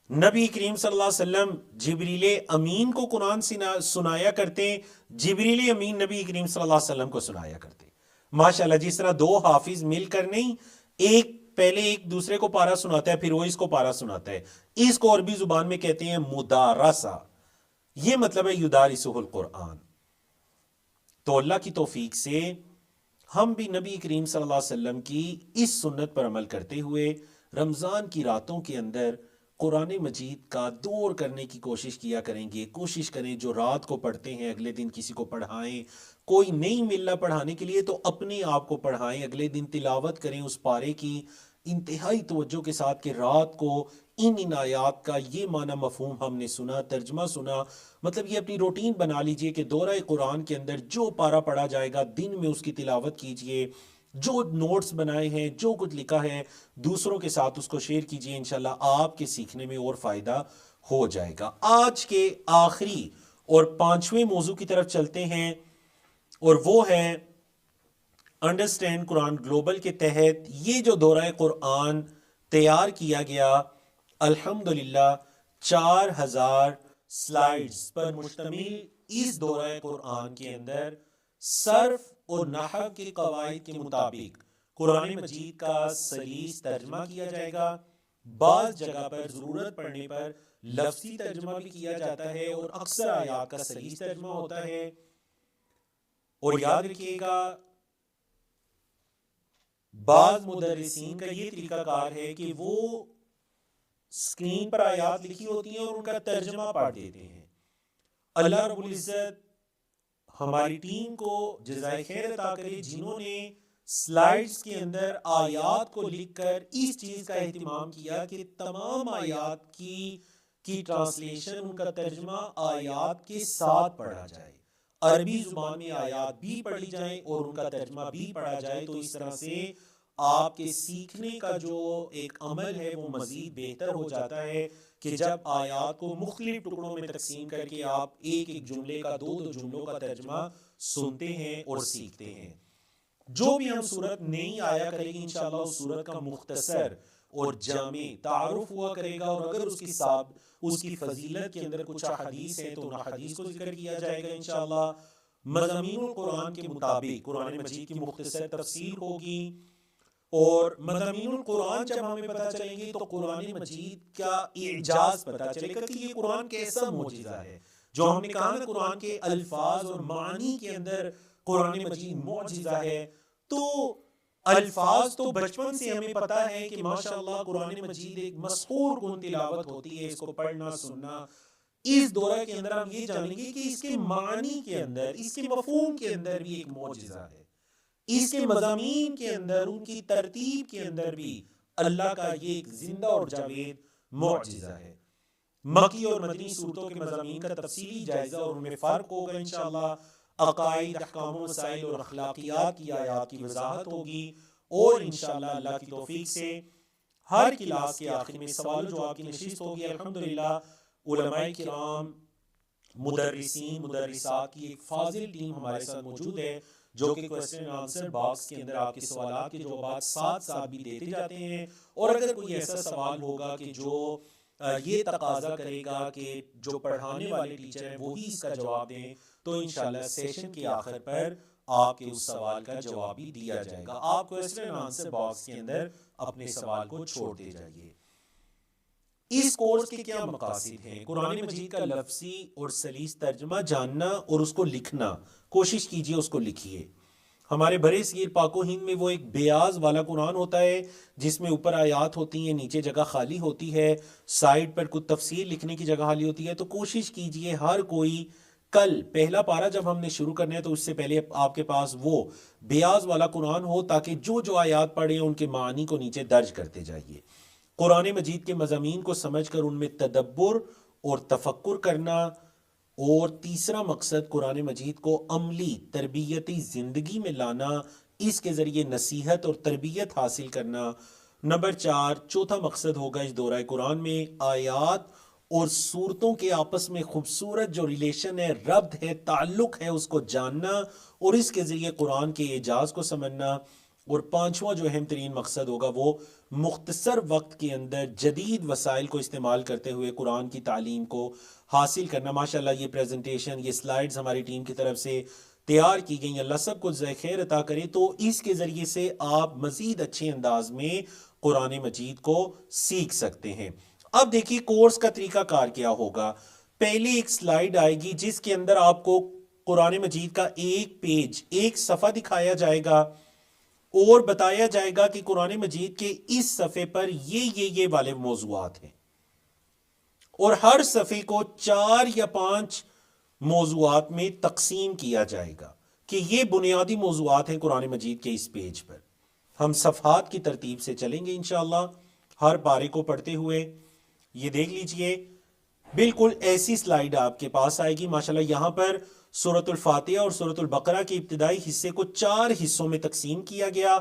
نبی کریم صلی اللہ علیہ وسلم جبریل امین کو قرآن سنایا کرتے، جبریل امین نبی کریم صلی اللہ علیہ وسلم کو سنایا کرتے۔ ماشاءاللہ، جس طرح دو حافظ مل کر نہیں، ایک پہلے ایک دوسرے کو پارا سناتا ہے، پھر وہ اس کو پارا سناتا ہے، اس کو عربی زبان میں کہتے ہیں مدارسہ۔ یہ مطلب ہے یدارسہ القرآن۔ تو اللہ کی توفیق سے ہم بھی نبی کریم صلی اللہ علیہ وسلم کی اس سنت پر عمل کرتے ہوئے رمضان کی راتوں کے اندر قرآن مجید کا دور کرنے کی کوشش کیا کریں گے۔ کوشش کریں جو رات کو پڑھتے ہیں اگلے دن کسی کو پڑھائیں، کوئی نہیں ملنا پڑھانے کے لیے تو اپنے آپ کو پڑھائیں، اگلے دن تلاوت کریں اس پارے کی انتہائی توجہ کے ساتھ کہ رات کو ان آیات کا یہ معنی مفہوم ہم نے سنا، ترجمہ سنا۔ مطلب یہ اپنی روٹین بنا لیجئے کہ دورہ قرآن کے اندر جو پارہ پڑھا جائے گا دن میں اس کی تلاوت کیجئے، جو نوٹس بنائے ہیں، جو کچھ لکھا ہے دوسروں کے ساتھ اس کو شیئر کیجئے، انشاءاللہ آپ کے سیکھنے میں اور فائدہ ہو جائے گا۔ آج کے آخری اور 5ویں موضوع کی طرف چلتے ہیں، اور وہ ہے انڈرسٹینڈ قرآن گلوبل کے تحت یہ جو دورہ قرآن تیار کیا گیا، الحمدللہ 4000 سلائیڈز پر مشتمل اس دورہ قرآن کے اندر صرف اور نحو کے قواعد کے مطابق قرآن مجید کا سلیس ترجمہ کیا جائے گا۔ بعض جگہ پر ضرورت پڑنے پر لفظی ترجمہ بھی کیا جاتا ہے، اور اکثر آیات کا سلیس ترجمہ ہوتا ہے۔ اور یاد رکھیے گا بعض مدرسین کا یہ طریقہ کار ہے کہ وہ اسکرین پر آیات لکھی ہوتی ہیں اور ان کا ترجمہ پڑھ دیتے ہیں۔ اللہ رب العزت ہماری ٹیم کو جزائے خیر عطا کرے جنہوں نے سلائیڈز کے اندر آیات کو لکھ کر اس چیز کا اہتمام کیا کہ تمام آیات کی ٹرانسلیشن، ان کا ترجمہ آیات کے ساتھ پڑھا جائے، عربی زبان میں آیات بھی پڑھی جائیں اور ان کا ترجمہ بھی پڑھا جائے. تو اس طرح سے آپ کے سیکھنے کا جو ایک عمل ہے وہ مزید بہتر ہو جاتا ہے کہ جب آیات کو مختلف ٹکڑوں میں تقسیم کر کے آپ ایک ایک جملے کا، دو دو جملوں کا ترجمہ سنتے ہیں اور سیکھتے ہیں. جو بھی ہم صورت نئی آیا کرے گی انشاءاللہ اس صورت کا مختصر اور جامع تعارف ہوا کرے گا، اور اگر اس کی فضیلت کے اندر کچھ احادیث ہیں تو ان احادیث کو ذکر کیا جائے گا انشاءاللہ. مضامین القرآن کے مطابق قرآن مجید کی مختصر تفسیر ہوگی، اور مضامین القرآن جب ہمیں پتہ چلیں گے تو قرآن مجید کا اعجاز پتہ چلے گا کہ یہ قرآن کیسا معجزہ ہے. جو ہم نے کہا نا قرآن کے الفاظ اور معانی کے اندر قرآن مجید معجزہ ہے، تو الفاظ تو بچپن سے ہمیں پتہ ہے کہ ماشاءاللہ قرآن مجید ایک مسحور کن تلاوت ہوتی ہے، اس کو پڑھنا سننا. اس دورہ کے اندر ہم یہ جانیں گے کہ اس کے معنی کے اندر، اس کے مفہوم کے اندر بھی ایک معجزہ ہے، اس کے مضامین کے اندر، ان کی ترتیب کے اندر بھی اللہ کا یہ ایک زندہ اور جاوید معجزہ ہے. مکی اور مدنی صورتوں کے مضامین کا تفصیلی جائزہ اور ان میں فرق ہوگا انشاءاللہ. عقائد، احکام و مسائل اور اخلاقیات کی آیات کی وضاحت ہوگی، اور انشاءاللہ اللہ کی توفیق سے ہر کلاس کے آخر میں سوال و جواب کی نشست ہوگی. الحمدللہ علماء کرام، مدرسین، مدرسات کی ایک فاضل ٹیم ہمارے ساتھ موجود ہے جو کہ کوسچن اینڈ آنسر باکس کے اندر آپ کے سوالات کے جوابات ساتھ ساتھ بھی دیتے جاتے ہیں. اور اگر کوئی ایسا سوال ہوگا کہ جو یہ تقاضا کرے گا کہ جو پڑھانے والے ٹیچر ہیں وہی اس کا جواب دیں، تو انشاءاللہ سیشن کے آخر پر آپ کے اس سوال کا جواب بھی دیا جائے گا. آپ کوسچن اینڈ آنسر باکس کے اندر اپنے سوال کو چھوڑتے جائیے. اس کورس کے کیا مقاصد ہیں؟ قرآن مجید کا لفظی اور سلیس ترجمہ جاننا اور اس کو لکھنا. کوشش کیجئے اس کو لکھیے. ہمارے برے صغیر پاک و ہند میں وہ ایک بیاض والا قرآن ہوتا ہے جس میں اوپر آیات ہوتی ہیں، نیچے جگہ خالی ہوتی ہے، سائڈ پر کچھ تفسیر لکھنے کی جگہ خالی ہوتی ہے. تو کوشش کیجئے ہر کوئی کل پہلا پارہ جب ہم نے شروع کرنا ہے تو اس سے پہلے آپ کے پاس وہ بیاض والا قرآن ہو، تاکہ جو آیات پڑھیں ان کے معنی کو نیچے درج کرتے جائیے. قرآن مجید کے مضامین کو سمجھ کر ان میں تدبر اور تفکر کرنا. اور تیسرا مقصد قرآن مجید کو عملی تربیتی زندگی میں لانا، اس کے ذریعے نصیحت اور تربیت حاصل کرنا. نمبر 4 چوتھا مقصد ہوگا اس دورہ قرآن میں آیات اور صورتوں کے آپس میں خوبصورت جو ریلیشن ہے، ربط ہے، تعلق ہے، اس کو جاننا اور اس کے ذریعے قرآن کے اعجاز کو سمجھنا. اور پانچواں جو اہم ترین مقصد ہوگا وہ مختصر وقت کے اندر جدید وسائل کو استعمال کرتے ہوئے قرآن کی تعلیم کو حاصل کرنا. ماشاءاللہ یہ پریزنٹیشن، یہ سلائیڈز ہماری ٹیم کی طرف سے تیار کی گئی. اللہ سب کو جزائے خیر عطا کرے. تو اس کے ذریعے سے آپ مزید اچھے انداز میں قرآن مجید کو سیکھ سکتے ہیں. اب دیکھیے کورس کا طریقہ کار کیا ہوگا. پہلے ایک سلائیڈ آئے گی جس کے اندر آپ کو قرآن مجید کا ایک پیج، ایک صفحہ دکھایا جائے گا اور بتایا جائے گا کہ قرآن مجید کے اس صفحے پر یہ والے موضوعات ہیں، اور ہر صفحے کو 4 یا 5 موضوعات میں تقسیم کیا جائے گا کہ یہ بنیادی موضوعات ہیں قرآن مجید کے اس پیج پر. ہم صفحات کی ترتیب سے چلیں گے انشاءاللہ ہر پارے کو پڑھتے ہوئے. یہ دیکھ لیجئے بالکل ایسی سلائیڈ آپ کے پاس آئے گی. ماشاءاللہ یہاں پر سورۃ الفاتحہ اور سورۃ البقرہ کے ابتدائی حصے کو 4 حصوں میں تقسیم کیا گیا.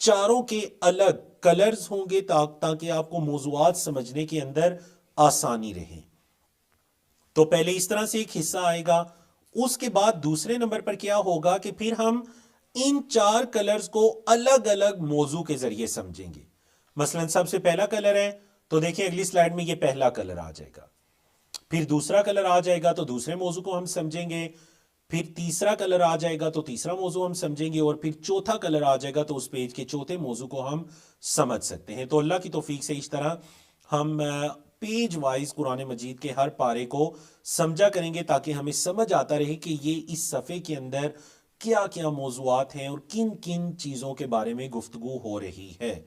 چاروں کے الگ کلرز ہوں گے تاکہ آپ کو موضوعات سمجھنے کے اندر آسانی رہے. تو پہلے اس طرح سے ایک حصہ آئے گا. اس کے بعد دوسرے نمبر پر کیا ہوگا کہ پھر ہم ان 4 کلرز کو الگ الگ موضوع کے ذریعے سمجھیں گے. مثلا سب سے پہلا کلر ہے تو دیکھیں اگلی سلائیڈ میں یہ پہلا کلر آ جائے گا. پھر دوسرا کلر آ جائے گا تو دوسرے موضوع کو ہم سمجھیں گے. پھر تیسرا کلر آ جائے گا تو تیسرا موضوع ہم سمجھیں گے. اور پھر چوتھا کلر آ جائے گا تو اس پیج کے چوتھے موضوع کو ہم سمجھ سکتے ہیں. تو اللہ کی توفیق سے اس طرح ہم پیج وائز قرآن مجید کے ہر پارے کو سمجھا کریں گے تاکہ ہمیں سمجھ آتا رہے کہ یہ اس صفحے کے اندر کیا کیا موضوعات ہیں اور کن کن چیزوں کے بارے میں گفتگو ہو رہی ہے.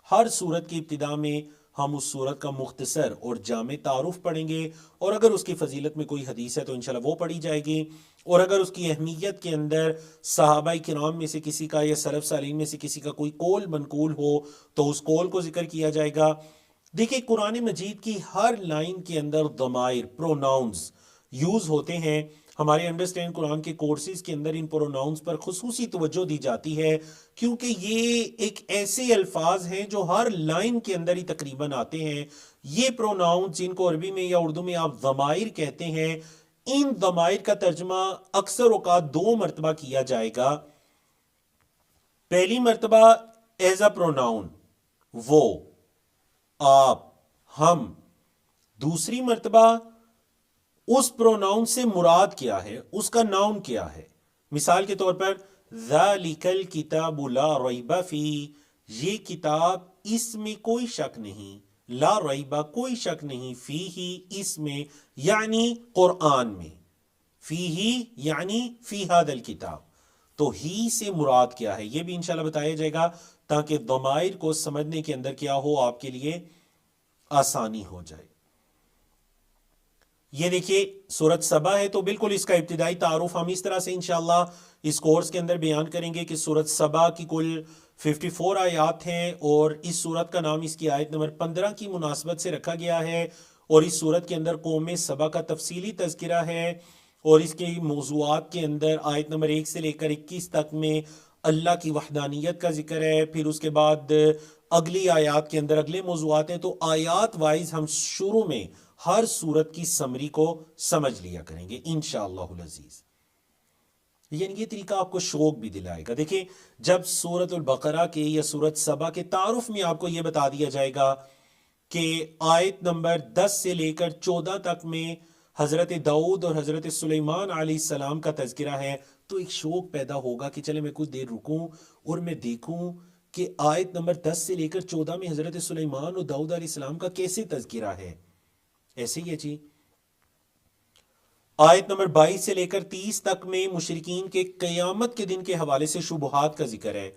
ہر سورت کی ابتدا میں ہم اس صورت کا مختصر اور جامع تعارف پڑھیں گے، اور اگر اس کی فضیلت میں کوئی حدیث ہے تو انشاءاللہ وہ پڑھی جائے گی، اور اگر اس کی اہمیت کے اندر صحابہ کرام میں سے کسی کا یا سلف صالحین میں سے کسی کا کوئی قول منقول ہو تو اس قول کو ذکر کیا جائے گا۔ دیکھیں قرآن مجید کی ہر لائن کے اندر ضمائر پروناؤنز یوز ہوتے ہیں۔ ہمارے انڈرسٹینڈ قرآن کے کورسز کے اندر ان پروناؤنز پر خصوصی توجہ دی جاتی ہے، کیونکہ یہ ایک ایسے الفاظ ہیں جو ہر لائن کے اندر ہی تقریباً آتے ہیں۔ یہ پروناؤنز جن کو عربی میں یا اردو میں آپ ضمائر کہتے ہیں، ان ضمائر کا ترجمہ اکثر اوقات 2 مرتبہ کیا جائے گا۔ پہلی مرتبہ ایز اے پروناؤن، وہ، آپ، ہم۔ دوسری مرتبہ اس پروناؤن سے مراد کیا ہے، اس کا ناؤن کیا ہے۔ مثال کے طور پر ذَلِكَ الْكِتَابُ لَا رَيْبَ فِيهِ، یہ کتاب، اس میں کوئی شک نہیں، لا ریبہ کوئی شک نہیں، فیہ اس میں یعنی قرآن میں، فیہ یعنی فی ھذا الکتاب، تو ہی سے مراد کیا ہے یہ بھی انشاءاللہ بتایا جائے گا، تاکہ ضمائر کو سمجھنے کے اندر کیا ہو، آپ کے لیے آسانی ہو جائے۔ یہ دیکھیے سورۃ سبا ہے، تو بالکل اس کا ابتدائی تعارف ہم اس طرح سے انشاءاللہ اس کورس کے اندر بیان کریں گے کہ سورۃ سبا کی کل 54 آیات ہیں، اور اس سورت کا نام اس کی آیت نمبر 15 کی مناسبت سے رکھا گیا ہے، اور اس سورت کے اندر قوم سبا کا تفصیلی تذکرہ ہے، اور اس کے موضوعات کے اندر آیت نمبر 1 سے لے کر 21 تک میں اللہ کی وحدانیت کا ذکر ہے، پھر اس کے بعد اگلی آیات کے اندر اگلے موضوعات ہیں، تو آیات وائز ہم شروع میں ہر سورت کی سمری کو سمجھ لیا کریں گے انشاءاللہ العزیز۔ یعنی یہ طریقہ آپ کو شوق بھی دلائے گا۔ دیکھیں جب سورۃ البقرہ کے یا سورۃ سبا کے تعارف میں آپ کو یہ بتا دیا جائے گا کہ آیت نمبر 10 سے لے کر 14 تک میں حضرت داؤد اور حضرت سلیمان علیہ السلام کا تذکرہ ہے، تو ایک شوق پیدا ہوگا کہ چلے میں کچھ دیر رکوں اور میں دیکھوں کہ آیت نمبر 10 سے لے کر 14 میں حضرت سلیمان اور داؤد علیہ السلام کا کیسے تذکرہ ہے۔ ایسے ہی ہے جی، آیت نمبر 22 سے لے کر 30 تک میں مشرکین کے قیامت کے دن کے حوالے سے شبہات کا ذکر ہے،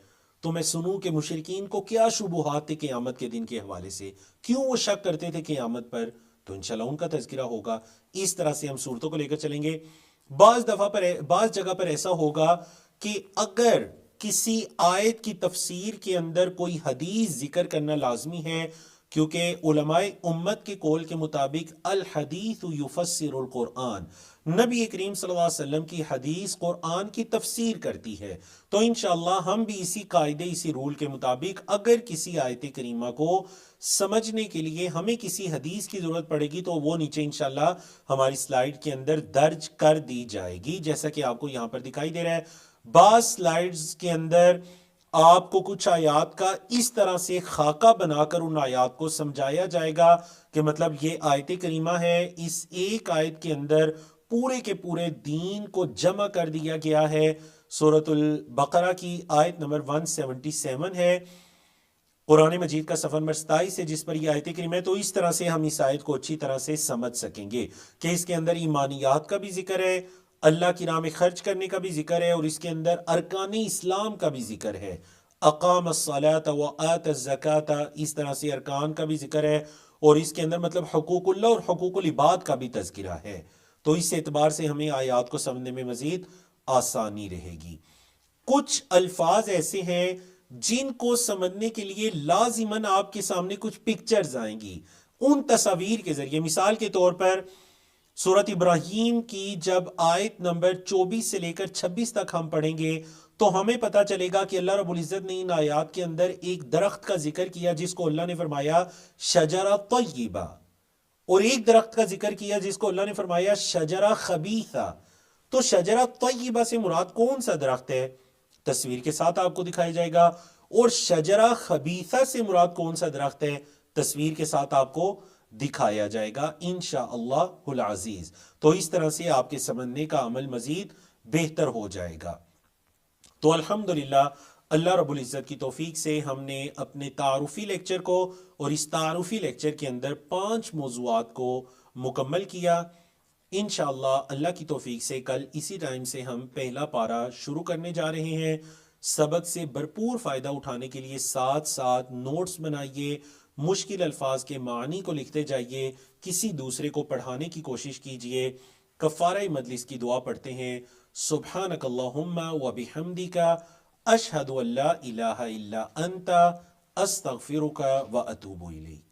تو میں سنوں کہ مشرکین کو کیا شبہات تھے قیامت کے دن کے حوالے سے، کیوں وہ شک کرتے تھے قیامت پر، تو انشاءاللہ ان کا تذکرہ ہوگا۔ اس طرح سے ہم صورتوں کو لے کر چلیں گے۔ بعض جگہ پر ایسا ہوگا کہ اگر کسی آیت کی تفسیر کے اندر کوئی حدیث ذکر کرنا لازمی ہے، کیونکہ علماء امت کے قول کے مطابق الحدیث یفسر القرآن، نبی کریم صلی اللہ علیہ وسلم کی حدیث قرآن کی تفسیر کرتی ہے، تو انشاءاللہ ہم بھی اسی قاعدے اسی رول کے مطابق اگر کسی آیت کریمہ کو سمجھنے کے لیے ہمیں کسی حدیث کی ضرورت پڑے گی تو وہ نیچے انشاءاللہ ہماری سلائیڈ کے اندر درج کر دی جائے گی، جیسا کہ آپ کو یہاں پر دکھائی دے رہا ہے۔ بعض سلائیڈز کے اندر آپ کو کچھ آیات کا اس طرح سے خاکہ بنا کر ان آیات کو سمجھایا جائے گا کہ مطلب یہ آیت کریمہ ہے، اس ایک آیت کے اندر پورے کے پورے دین کو جمع کر دیا گیا ہے۔ سورۃ البقرہ کی آیت نمبر 177 ہے، قرآن مجید کا صفحہ نمبر 27 ہے جس پر یہ آیت کریمہ ہے، تو اس طرح سے ہم اس آیت کو اچھی طرح سے سمجھ سکیں گے کہ اس کے اندر ایمانیات کا بھی ذکر ہے، اللہ کی راہ میں خرچ کرنے کا بھی ذکر ہے، اور اس کے اندر ارکان اسلام کا بھی ذکر ہے، اقام الصلاۃ وآت الزکاۃ، اس طرح سے ارکان کا بھی ذکر ہے، اور اس کے اندر مطلب حقوق اللہ اور حقوق العباد کا بھی تذکرہ ہے، تو اس اعتبار سے ہمیں آیات کو سمجھنے میں مزید آسانی رہے گی۔ کچھ الفاظ ایسے ہیں جن کو سمجھنے کے لیے لازماً آپ کے سامنے کچھ پکچرز آئیں گی، ان تصاویر کے ذریعے۔ مثال کے طور پر سورۃ ابراہیم کی جب آیت نمبر 24 سے لے کر 26 تک ہم پڑھیں گے تو ہمیں پتا چلے گا کہ اللہ رب العزت نے ان آیات کے اندر ایک درخت کا ذکر کیا جس کو اللہ نے فرمایا شجرہ طیبہ، اور ایک درخت کا ذکر کیا جس کو اللہ نے فرمایا شجرہ خبیثہ۔ تو شجرہ طیبہ سے مراد کون سا درخت ہے، تصویر کے ساتھ آپ کو دکھایا جائے گا، اور شجرہ خبیثہ سے مراد کون سا درخت ہے، تصویر کے ساتھ آپ کو دکھایا جائے گا انشاءاللہ العزیز۔ تو اس طرح سے آپ کے سمجھنے کا عمل مزید بہتر ہو جائے گا۔ تو الحمدللہ اللہ رب العزت کی توفیق سے ہم نے اپنے تعارفی لیکچر کو اور اس تعارفی لیکچر کے اندر 5 موضوعات کو مکمل کیا۔ انشاءاللہ اللہ کی توفیق سے کل اسی ٹائم سے ہم پہلا پارہ شروع کرنے جا رہے ہیں۔ سبق سے بھرپور فائدہ اٹھانے کے لیے ساتھ ساتھ نوٹس بنائیے، مشکل الفاظ کے معنی کو لکھتے جائیے، کسی دوسرے کو پڑھانے کی کوشش کیجیے۔ کفارہ مجلس کی دعا پڑھتے ہیں، سبحانک اللہم و بحمدک اشہد ان لا الہ الا انت استغفرک و اتوب الیک۔